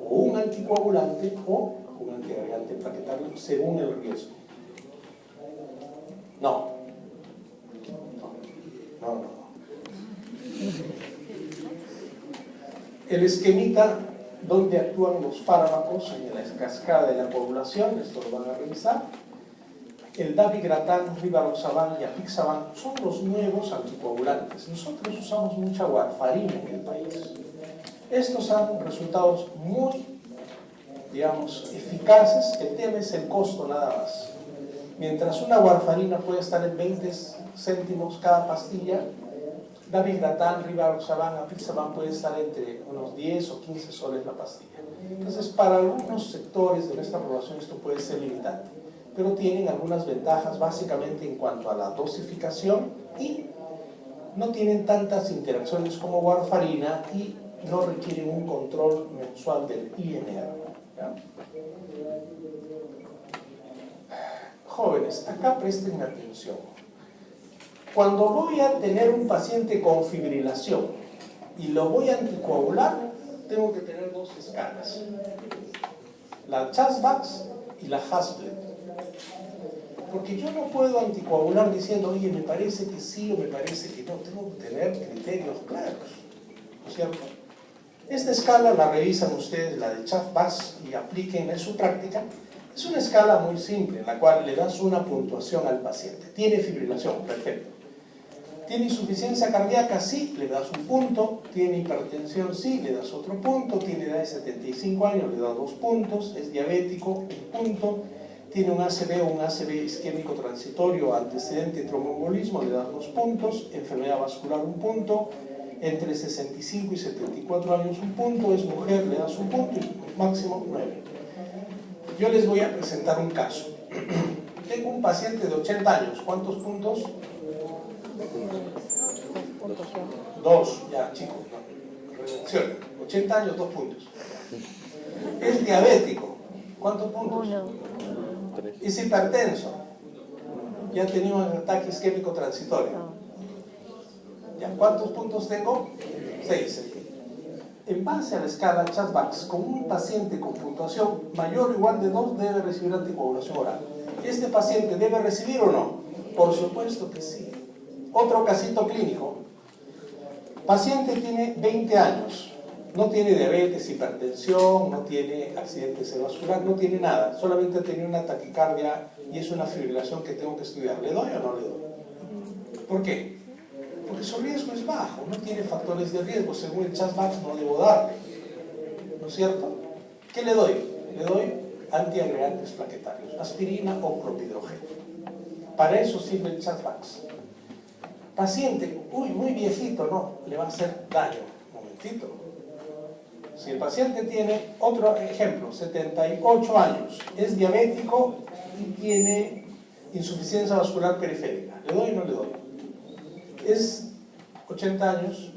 o un anticoagulante o un antiagregante plaquetario según el riesgo. No. El esquemita donde actúan los fármacos en la cascada de la coagulación, esto lo van a revisar. El dabigatran, rivaroxaban y apixaban son los nuevos anticoagulantes. Nosotros usamos mucha warfarina en el país. Estos han resultados muy, eficaces. El tema es el costo nada más. Mientras una warfarina puede estar en 20 céntimos cada pastilla, Dabigatran, Rivaroxaban, Apixaban puede estar entre unos 10 o 15 soles la pastilla. Entonces, para algunos sectores de nuestra población esto puede ser limitante, pero tienen algunas ventajas básicamente en cuanto a la dosificación y no tienen tantas interacciones como warfarina y no requieren un control mensual del INR. ¿Ya? Jóvenes, acá presten atención. Cuando voy a tener un paciente con fibrilación y lo voy a anticoagular, tengo que tener dos escalas, la Chasbacks y la Hasbled, porque yo no puedo anticoagular diciendo, oye, me parece que sí o me parece que no. Tengo que tener criterios claros, ¿no es cierto? Esta escala la revisan ustedes, la de Chasbacks, y aplíquenla en su práctica. Es una escala muy simple en la cual le das una puntuación al paciente. Tiene fibrilación, perfecto. ¿Tiene insuficiencia cardíaca? Sí, le das un punto. ¿Tiene hipertensión? Sí, le das otro punto. ¿Tiene edad de 75 años? Le das 2 puntos. ¿Es diabético? Un punto. ¿Tiene un ACV o un ACV isquémico transitorio, antecedente de tromboembolismo? Le das 2 puntos. Enfermedad vascular, 1 punto. Entre 65 y 74 años, 1 punto. Es mujer, le das 1 punto y máximo 9. Yo les voy a presentar un caso. Tengo un paciente de 80 años. ¿Cuántos puntos? 2, ya chicos, no. Redacción. 80 años, 2 puntos. Es diabético. ¿Cuántos puntos? 1. Es hipertenso. Ya tenía un ataque isquémico transitorio. ¿Ya cuántos puntos tengo? 6. En base a la escala Chasbacks, con un paciente con puntuación mayor o igual de 2 debe recibir anticoagulación oral. ¿Este paciente debe recibir o no? Por supuesto que sí. Otro casito clínico. Paciente tiene 20 años, no tiene diabetes, hipertensión, no tiene accidente cerebrovascular, no tiene nada, solamente ha tenido una taquicardia y es una fibrilación que tengo que estudiar. ¿Le doy o no le doy? ¿Por qué? Porque su riesgo es bajo, no tiene factores de riesgo, según el Chasbacks no debo darle, ¿no es cierto? ¿Qué le doy? Le doy antiagregantes plaquetarios, aspirina o clopidogrel. Para eso sirve el Chasbacks. Paciente, uy, muy viejito, no, le va a hacer daño. Un momentito. Si el paciente tiene, otro ejemplo, 78 años, es diabético y tiene insuficiencia vascular periférica, ¿le doy o no le doy? Es 80 años,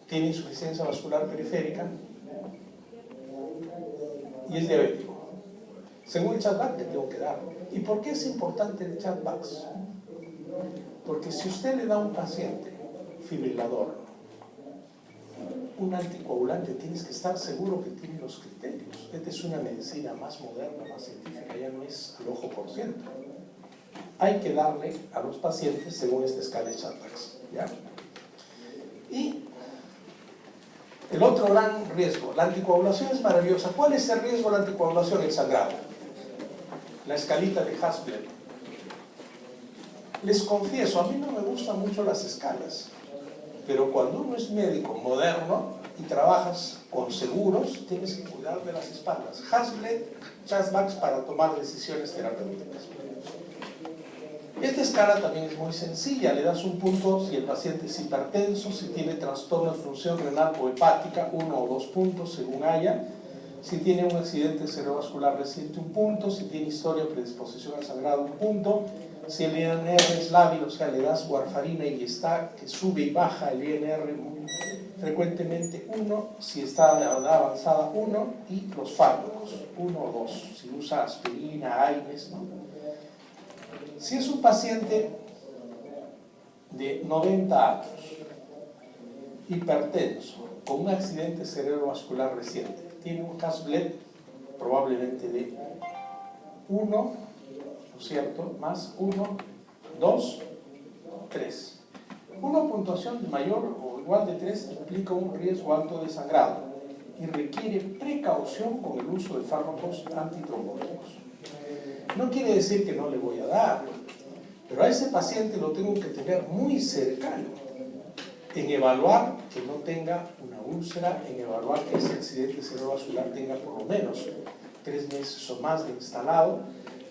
tiene insuficiencia vascular periférica y es diabético. Según el Chasbacks le tengo que dar. ¿Y por qué es importante el Chasbacks? Porque si usted le da a un paciente fibrilador un anticoagulante, tienes que estar seguro que tiene los criterios. Esta es una medicina más moderna, más científica, ya no es al ojo por ciento. Hay que darle a los pacientes según esta escala de Chasbacks, ¿ya? Y el otro gran riesgo, la anticoagulación es maravillosa. ¿Cuál es el riesgo de la anticoagulación? El sangrado. La escalita de Hasbled. Les confieso, a mí no me gustan mucho las escalas, pero cuando uno es médico moderno y trabajas con seguros, tienes que cuidar de las espaldas. Hasbled, Chasbacks para tomar decisiones terapéuticas. Esta escala también es muy sencilla, le das un punto si el paciente es hipertenso, si tiene trastorno de función renal o hepática, 1 o 2 puntos según haya, si tiene un accidente cerebrovascular reciente, 1 punto, si tiene historia de predisposición al sangrado, 1 punto, si el INR es lábil, o sea, le das warfarina y está que sube y baja el INR frecuentemente, 1, si está de edad avanzada, 1, y los fármacos, 1 o 2, si usa aspirina, AINES, ¿no? Si es un paciente de 90 años, hipertenso, con un accidente cerebrovascular reciente, tiene un Hasbled probablemente de 1, ¿no es cierto?, más 1, 2, 3. Una puntuación mayor o igual de 3 implica un riesgo alto de sangrado y requiere precaución con el uso de fármacos antitrombóticos. No quiere decir que no le voy a dar, pero a ese paciente lo tengo que tener muy cercano en evaluar que no tenga una úlcera, en evaluar que ese accidente cerebrovascular tenga por lo menos 3 meses o más de instalado,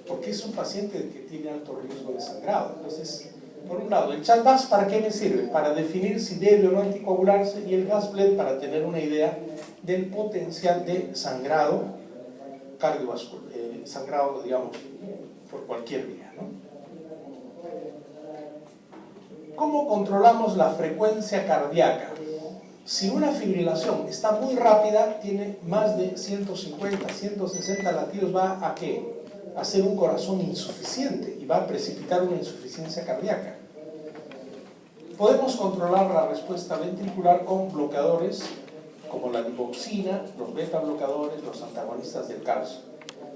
porque es un paciente que tiene alto riesgo de sangrado. Entonces, Por un lado, el CHADVAX, ¿para qué me sirve? Para definir si debe o no anticoagularse, y el HAS-BLED para tener una idea del potencial de sangrado cardiovascular, sangrado, digamos, por cualquier vía, ¿no? ¿Cómo controlamos la frecuencia cardíaca? Si una fibrilación está muy rápida, tiene más de 150, 160 latidos, ¿va a qué? A ser un corazón insuficiente y va a precipitar una insuficiencia cardíaca. Podemos controlar la respuesta ventricular con bloqueadores como la digoxina, los beta bloqueadores, los antagonistas del calcio.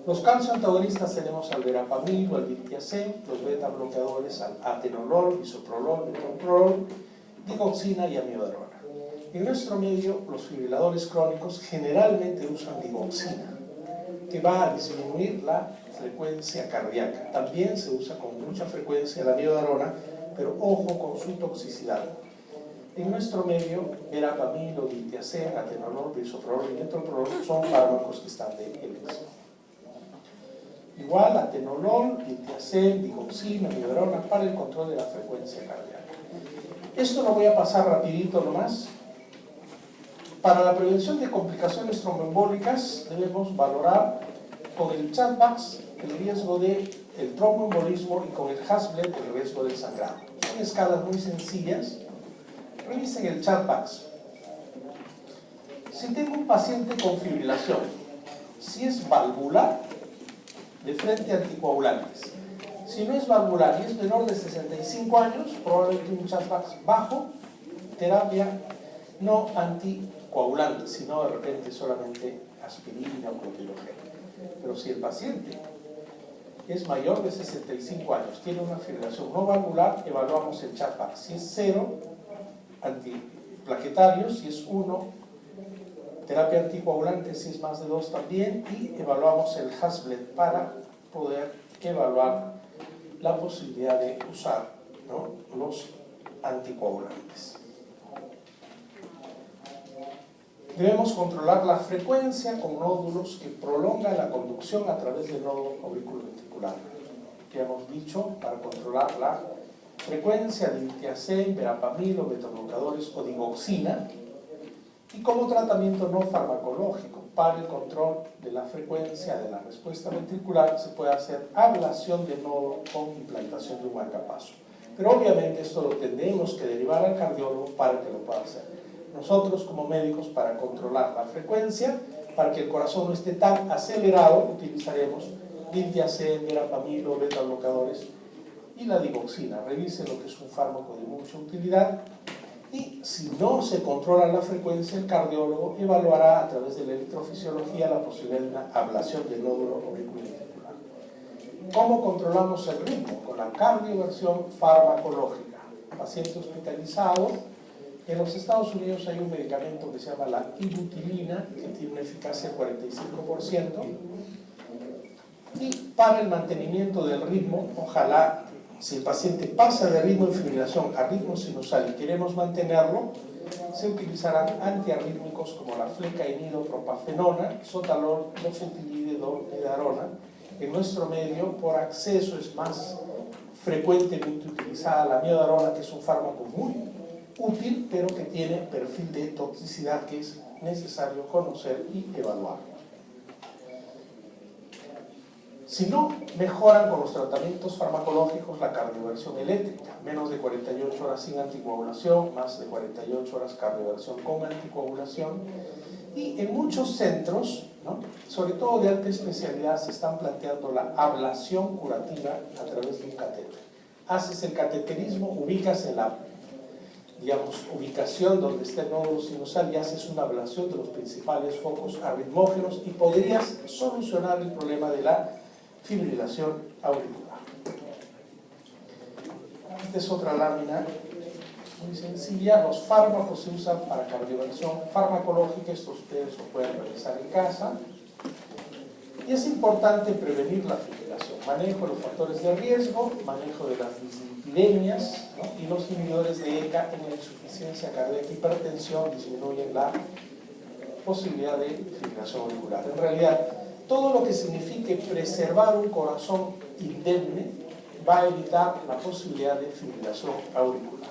Los calcio antagonistas tenemos al verapamil o al diltiazem, los beta bloqueadores al atenolol, bisoprolol, metoprolol, digoxina y amiodarona. En nuestro medio, los fibriladores crónicos generalmente usan digoxina, que va a disminuir la frecuencia cardíaca. También se usa con mucha frecuencia la amiodarona, pero ojo con su toxicidad. En nuestro medio, verapamil o diltiazem, atenolol, bisoprolol y metoprolol son fármacos que están de elección. Igual, atenolol, diltiazem, digoxina, amiodarona para el control de la frecuencia cardíaca. Esto lo voy a pasar rapidito nomás. Para la prevención de complicaciones tromboembólicas debemos valorar con el CHADVAX el riesgo del tromboembolismo y con el HAS-BLED el riesgo del sangrado. Son escalas muy sencillas. Revisen el CHADVAX. Si tengo un paciente con fibrilación, si es valvular, de frente a anticoagulantes. Si no es valvular y es menor de 65 años, probablemente un CHADVAX bajo, terapia no anticoagulante, sino de repente solamente aspirina o clopidogrel. Pero si el paciente es mayor de 65 años, tiene una fibrilación no valvular, evaluamos el CHADVAX. Si es 0, antiplaquetarios, si es 1, terapia anticoagulante, si es más de 2 también, y evaluamos el HAS-BLED para poder evaluar la posibilidad de usar, ¿no?, los anticoagulantes. Debemos controlar la frecuencia con nódulos que prolongan la conducción a través del nódulo auriculoventricular. Que hemos dicho, para controlar la frecuencia de diltiazem, verapamil o betabloqueadores o digoxina, y como tratamiento no farmacológico para el control de la frecuencia de la respuesta ventricular se puede hacer ablación de nódulo con implantación de un marcapaso. Pero obviamente esto lo tendremos que derivar al cardiólogo para que lo pueda hacer. Nosotros como médicos, para controlar la frecuencia, para que el corazón no esté tan acelerado, utilizaremos diltiazem, verapamil o beta bloqueadores y la digoxina. Revisen lo que es un fármaco de mucha utilidad. Y si no se controla la frecuencia, el cardiólogo evaluará a través de la electrofisiología la posibilidad de una ablación del nódulo auriculoventricular. ¿Cómo controlamos el ritmo? Con la cardioversión farmacológica. Paciente hospitalizado. En los Estados Unidos hay un medicamento que se llama la ibutilina, que tiene una eficacia del 45%. Y para el mantenimiento del ritmo, ojalá, si el paciente pasa de ritmo de fibrilación a ritmo sinusal y queremos mantenerlo, se utilizarán antiarrítmicos como la flecainidopropafenona, sotalol, dofetilide, dormidarona. En nuestro medio, por acceso, es más frecuentemente utilizada la amiodarona, que es un fármaco muy útil, pero que tiene perfil de toxicidad que es necesario conocer y evaluar. Si no mejoran con los tratamientos farmacológicos la cardioversión eléctrica, menos de 48 horas sin anticoagulación, más de 48 horas cardioversión con anticoagulación, y en muchos centros, ¿no?, sobre todo de alta especialidad, se están planteando la ablación curativa a través de un catéter. Haces el cateterismo, ubicas en la, digamos, ubicación donde está el nódulo sinusal y haces una ablación de los principales focos arritmógenos y podrías solucionar el problema de la fibrilación auricular. Esta es otra lámina muy sencilla. Los fármacos se usan para cardioversión farmacológica. Esto ustedes lo pueden realizar en casa. Y es importante prevenir la fibrilación. Manejo de los factores de riesgo, manejo de las dislipidemias, ¿no?, y los inhibidores de ECA en la insuficiencia cardíaca y hipertensión disminuyen la posibilidad de fibrilación auricular. En realidad, todo lo que signifique preservar un corazón indemne va a evitar la posibilidad de fibrilación auricular.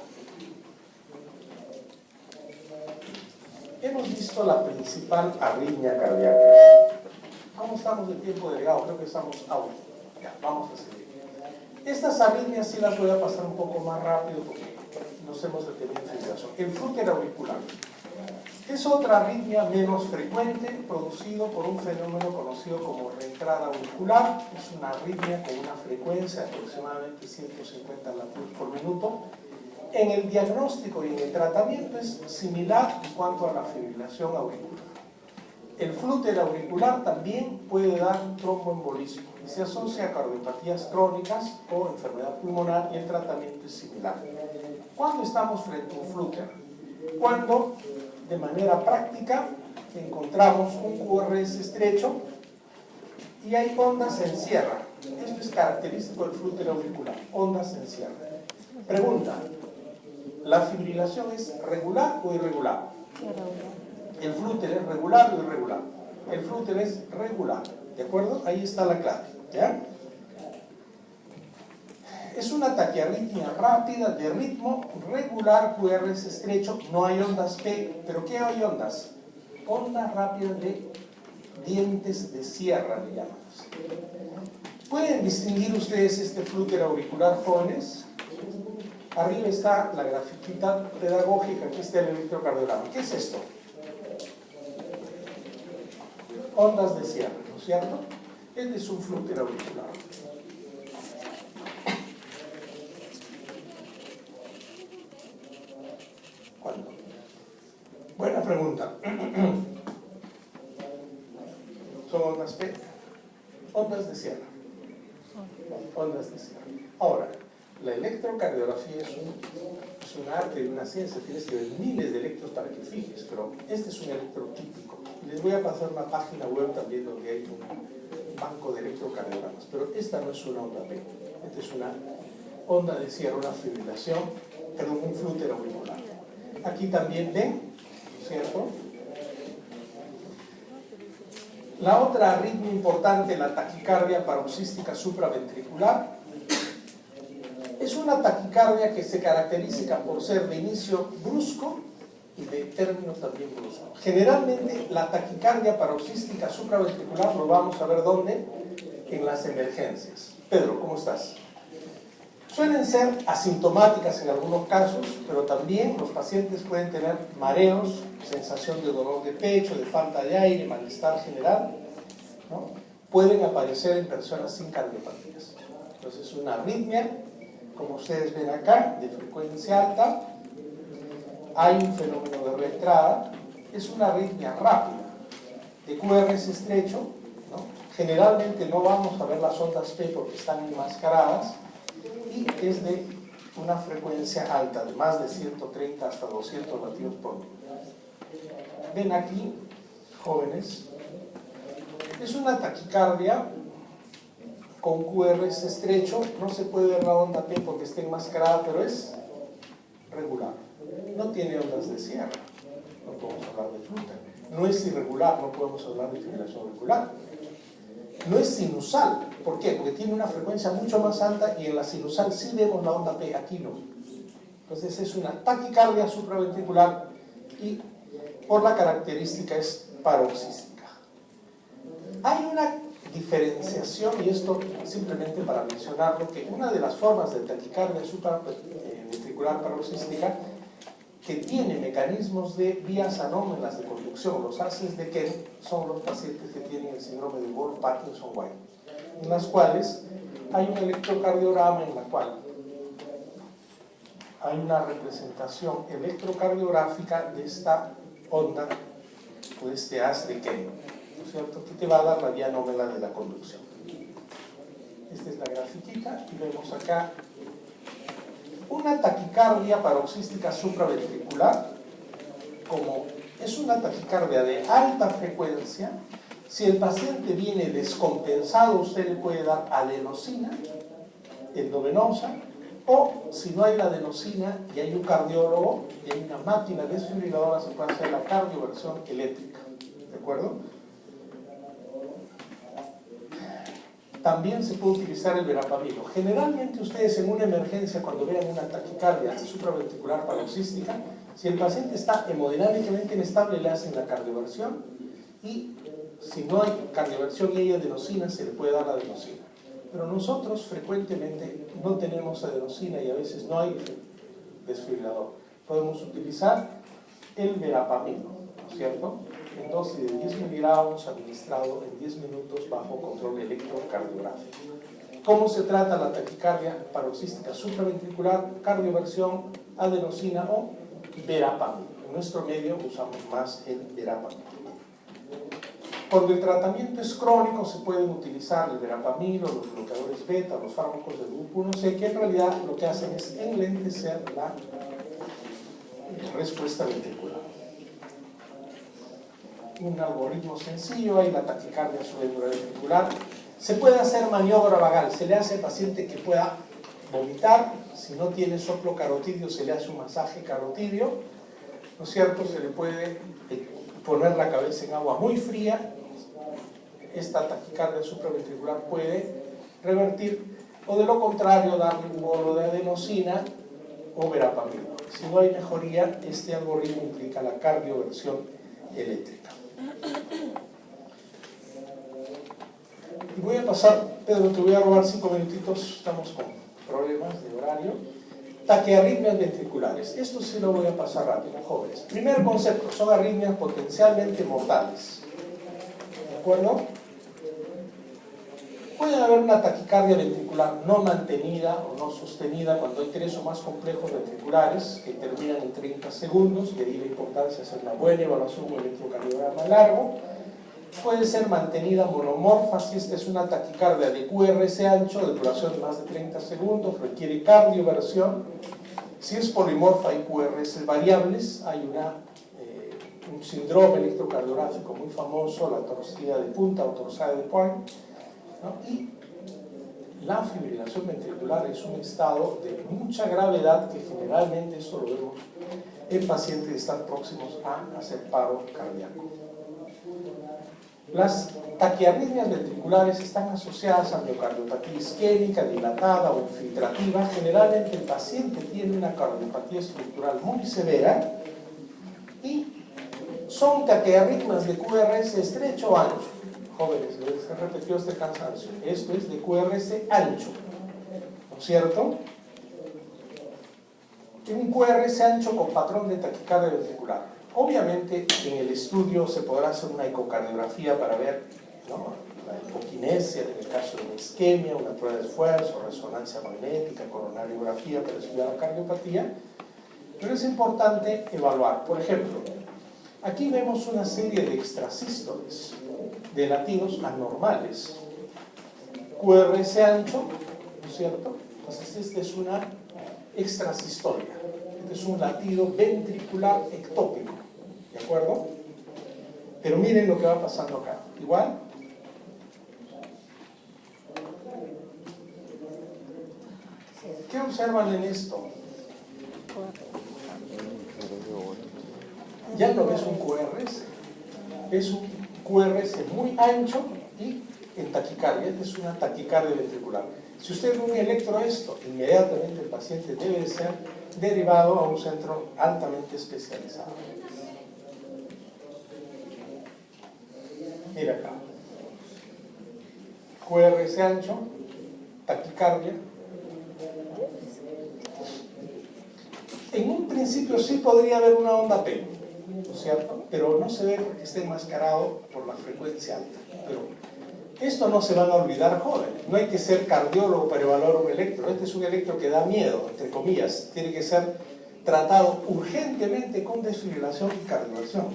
Hemos visto la principal arritmia cardíaca. ¿Cómo estamos de tiempo, delegado? Creo que estamos out. Ya, vamos a seguir. Estas arritmias sí las voy a pasar un poco más rápido porque nos hemos detenido en fibrilación. El flúter auricular es otra arritmia menos frecuente, producido por un fenómeno conocido como reentrada auricular. Es una arritmia con una frecuencia de aproximadamente 150 latidos por minuto. En el diagnóstico y en el tratamiento es similar en cuanto a la fibrilación auricular. El flúter auricular también puede dar un tromboembolismo y se asocia a cardiopatías crónicas o enfermedad pulmonar, y el tratamiento es similar. ¿Cuándo estamos frente a un flúter? Cuando de manera práctica encontramos un QRS estrecho y hay ondas en sierra. Esto es característico del flúter auricular, ondas en sierra. Pregunta: ¿la fibrilación es regular o irregular? El flúter es regular o irregular. El flúter es regular, ¿de acuerdo? Ahí está la clave, ¿ya? Es una taquiarritmia rápida de ritmo regular, QRS estrecho, no hay ondas P, pero ¿qué hay ondas? Ondas rápidas de dientes de sierra, le llamamos. ¿Pueden distinguir ustedes este flúter auricular, jóvenes? Arriba está la grafiquita pedagógica, aquí está el electrocardiograma. ¿Qué es esto? Ondas de sierra, ¿no es cierto? Este es un flúter auricular. ¿Cuándo? Buena pregunta. ¿Son ondas P? Ondas de sierra. Ondas de sierra. Ahora, la electrocardiografía es un arte y una ciencia. Tienes que ver miles de electros para que fijes, pero este es un electro típico. Les voy a pasar una página web también donde hay un banco de electrocardiogramas, pero esta no es una onda P, esta es una onda de sierra, una fibrilación, perdón, un flúter auricular. Aquí también ven, ¿cierto? La otra arritmia importante, la taquicardia paroxística supraventricular, es una taquicardia que se caracteriza por ser de inicio brusco y de término también brusco. Generalmente la taquicardia paroxística supraventricular lo vamos a ver ¿dónde? En las emergencias. Pedro, ¿cómo estás? Suelen ser asintomáticas en algunos casos, pero también los pacientes pueden tener mareos, sensación de dolor de pecho, de falta de aire, malestar general, ¿no? Pueden aparecer en personas sin cardiopatías. Entonces es una arritmia, como ustedes ven acá, de frecuencia alta. Hay un fenómeno de reentrada, es una arritmia rápida, de QRS estrecho, ¿no? Generalmente no vamos a ver las ondas P porque están enmascaradas, y es de una frecuencia alta, de más de 130 hasta 200 latidos por minuto. Ven aquí, jóvenes, es una taquicardia con QRS estrecho, no se puede ver la onda P porque está enmascarada, pero es regular. No tiene ondas de sierra, no podemos hablar de flúter. No es irregular, no podemos hablar de fibrilación auricular. No es sinusal, ¿por qué? Porque tiene una frecuencia mucho más alta y en la sinusal sí vemos la onda P, aquí no. Entonces es una taquicardia supraventricular y por la característica es paroxística. Hay una diferenciación, y esto simplemente para mencionarlo, que una de las formas de taquicardia supraventricular paroxística que tiene mecanismos de vías anómalas de conducción, los haces de Kent, son los pacientes que tienen el síndrome de Wolff-Parkinson-White, en las cuales hay un electrocardiograma en la cual hay una representación electrocardiográfica de esta onda o de este haz de Kent, ¿no es cierto?, que te va a dar la vía anómala de la conducción. Esta es la grafiquita y vemos acá una taquicardia paroxística supraventricular. Como es una taquicardia de alta frecuencia, si el paciente viene descompensado, usted le puede dar adenosina endovenosa, o si no hay la adenosina y hay un cardiólogo y hay una máquina desfibriladora, se puede hacer la cardioversión eléctrica, ¿de acuerdo? también se puede utilizar el verapamilo. Generalmente ustedes en una emergencia, cuando vean una taquicardia supraventricular paroxística, si el paciente está hemodinámicamente inestable, le hacen la cardioversión, y si no hay cardioversión y hay adenosina, se le puede dar la adenosina. Pero nosotros frecuentemente no tenemos adenosina y a veces no hay desfibrilador. Podemos utilizar el verapamilo, ¿no es cierto? En dosis de 10 miligramos administrado en 10 minutos bajo control electrocardiográfico. ¿Cómo se trata la taquicardia paroxística supraventricular? Cardioversión, adenosina o verapamilo. En nuestro medio usamos más el verapamilo. Cuando el tratamiento es crónico se pueden utilizar el verapamilo, los bloqueadores beta, los fármacos del grupo 1C, que en realidad lo que hacen es enlentecer la respuesta ventricular. Un algoritmo sencillo, hay la taquicardia supraventricular. Se puede hacer maniobra vagal, se le hace al paciente que pueda vomitar. Si no tiene soplo carotidio, se le hace un masaje carotidio, ¿no es cierto? Se le puede poner la cabeza en agua muy fría. Esta taquicardia supraventricular puede revertir, o de lo contrario darle un bolo de adenosina o verapamilo. Si no hay mejoría, este algoritmo implica la cardioversión eléctrica. Y voy a pasar, Pedro, te voy a robar 5 minutitos, estamos con problemas de horario. Taquiarritmias ventriculares, esto sí lo voy a pasar rápido, jóvenes. Primer concepto, son arritmias potencialmente mortales. ¿De acuerdo? Puede haber una taquicardia ventricular no mantenida o no sostenida cuando hay 3 o más complejos ventriculares que terminan en 30 segundos, y ahí la importancia es hacer una buena evaluación de un electrocardiograma largo. Puede ser mantenida monomorfa si esta es una taquicardia de QRS ancho, de duración de más de 30 segundos, requiere cardioversión. Si es polimorfa y QRS variables, hay un síndrome electrocardiográfico muy famoso, la torcida de punta o torsade de point, ¿no? Y la fibrilación ventricular es un estado de mucha gravedad que generalmente eso lo vemos en pacientes que están próximos a hacer paro cardíaco. Las taquiarritmias ventriculares están asociadas a miocardiopatía isquémica, dilatada o infiltrativa. Generalmente el paciente tiene una cardiopatía estructural muy severa y son taquiarritmias de QRS estrecho o ancho. Jóvenes, les repetido este cansancio. Esto es de QRS ancho, ¿no es cierto? Un QRS ancho con patrón de taquicardia ventricular. Obviamente en el estudio se podrá hacer una ecocardiografía para ver, ¿no?, la hipoquinesia en el caso de una isquemia, una prueba de esfuerzo, resonancia magnética, coronariografía para estudiar la cardiopatía, pero es importante evaluar. Por ejemplo, aquí vemos una serie de extrasístoles de latidos anormales, QRS ancho, ¿no es cierto? Entonces esta es una extrasistolia, este es un latido ventricular ectópico, ¿de acuerdo? Pero miren lo que va pasando acá, igual. ¿Qué observan en esto? Ya no es un QRS, es un QRS muy ancho y en taquicardia. Esta es una taquicardia ventricular. Si usted ve un electro esto, inmediatamente el paciente debe de ser derivado a un centro altamente especializado. Mira acá, QRS ancho, taquicardia. En un principio sí podría haber una onda P, ¿no es cierto? Pero no se ve porque está enmascarado por la frecuencia alta. Pero esto no se van a olvidar, jóvenes. No hay que ser cardiólogo para evaluar un electro. Este es un electro que da miedo, entre comillas. Tiene que ser tratado urgentemente con desfibrilación y cardioversión.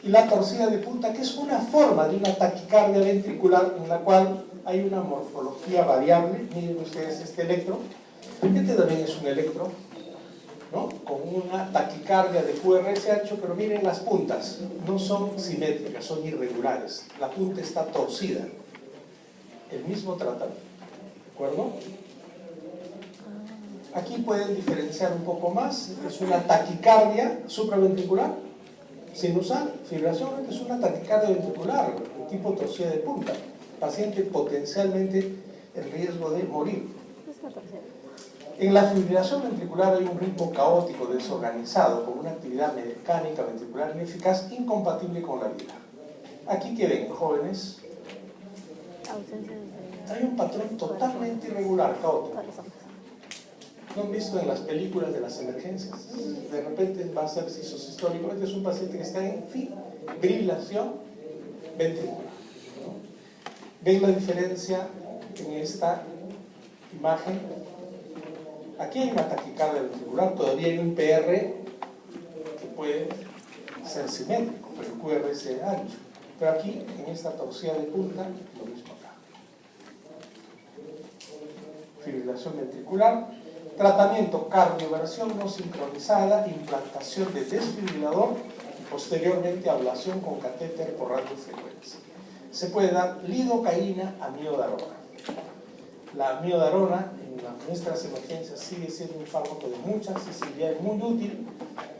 Y la torcida de punta, que es una forma de una taquicardia ventricular en la cual hay una morfología variable. Miren ustedes este electro. Este también es un electro, ¿no?, con una taquicardia de QRS ancho, pero miren las puntas, no son simétricas, son irregulares. La punta está torcida. El mismo tratamiento, ¿de acuerdo? Aquí pueden diferenciar un poco más. Es una taquicardia supraventricular sin usar fibrilación, es una taquicardia ventricular, tipo torcida de punta. paciente potencialmente en riesgo de morir. Es la tercera. En la fibrilación ventricular hay un ritmo caótico, desorganizado, con una actividad mecánica ventricular ineficaz, incompatible con la vida. Aquí que ven, jóvenes, Ausencia de hay un patrón totalmente irregular, caótico. corazón. ¿No han visto en las películas de las emergencias? De repente va a ser sistólico. Este es un paciente que está en fibrilación ventricular. ¿Ven la diferencia en esta imagen? Aquí hay una taquicardia ventricular, todavía hay un PR que puede ser simétrico, pero el QR es ancho. Pero aquí, en esta torcida de punta, lo mismo acá. Fibrilación ventricular, tratamiento, cardioversión no sincronizada, implantación de desfibrilador y posteriormente ablación con catéter por radiofrecuencia. Se puede dar lidocaína, amiodarona. La amiodarona en nuestras emergencias sigue siendo un fármaco de mucha accesibilidad y muy útil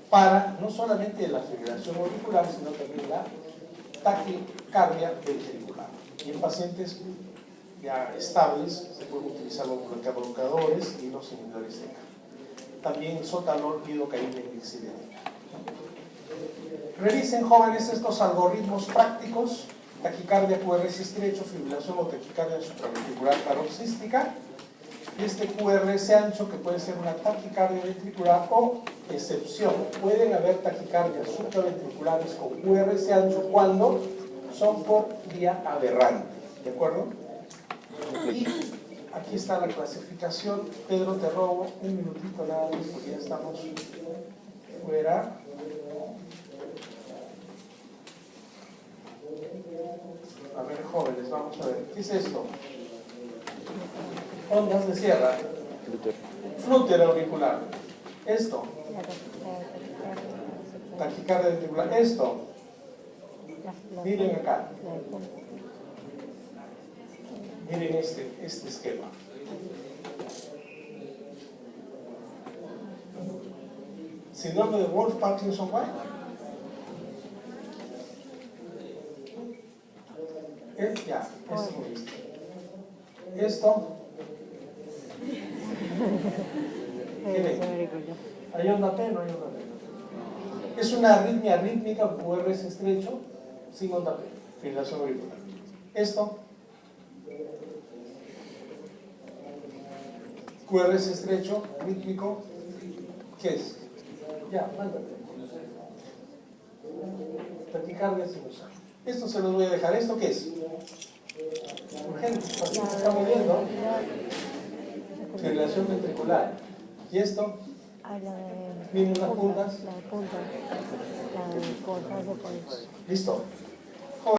para no solamente la fibrilación auricular, sino también la taquicardia ventricular. Y en pacientes ya estables se pueden utilizar los bloqueadores y los inhibidores de CAM. También sotalol, lidocaína y lixilenina. Revisen, jóvenes, estos algoritmos prácticos: taquicardia QRS estrecho, fibrilación o taquicardia supraventricular paroxística. Y este QRS ancho, que puede ser una taquicardia ventricular o excepción. Pueden haber taquicardias supraventriculares con QRS ancho cuando son por vía aberrante. ¿De acuerdo? Y aquí está la clasificación. Pedro, te robo un minutito nada más porque ya estamos fuera. A ver, jóvenes, vamos a ver. ¿Qué es esto? Ondas de sierra. Flúter auricular. Esto. Taquicardia ventricular. Esto. Miren acá. Miren este esquema. Síndrome de Wolff-Parkinson-White. Ya, esto lo viste. Esto. ¿Qué ven? ¿Hay onda P? No hay onda P. Es una arritmia rítmica, QRS estrecho, sin onda P, fibrilación auricular. Esto. QRS estrecho, rítmico. ¿Qué es? Ya, mándate. Taquicardia sinusal. Esto se los voy a dejar. ¿Esto qué es? Urgente. Así se está moviendo. Fibrilación ventricular. ¿Y esto? Miren las puntas. La de punta. La de puntas de polvo. Listo.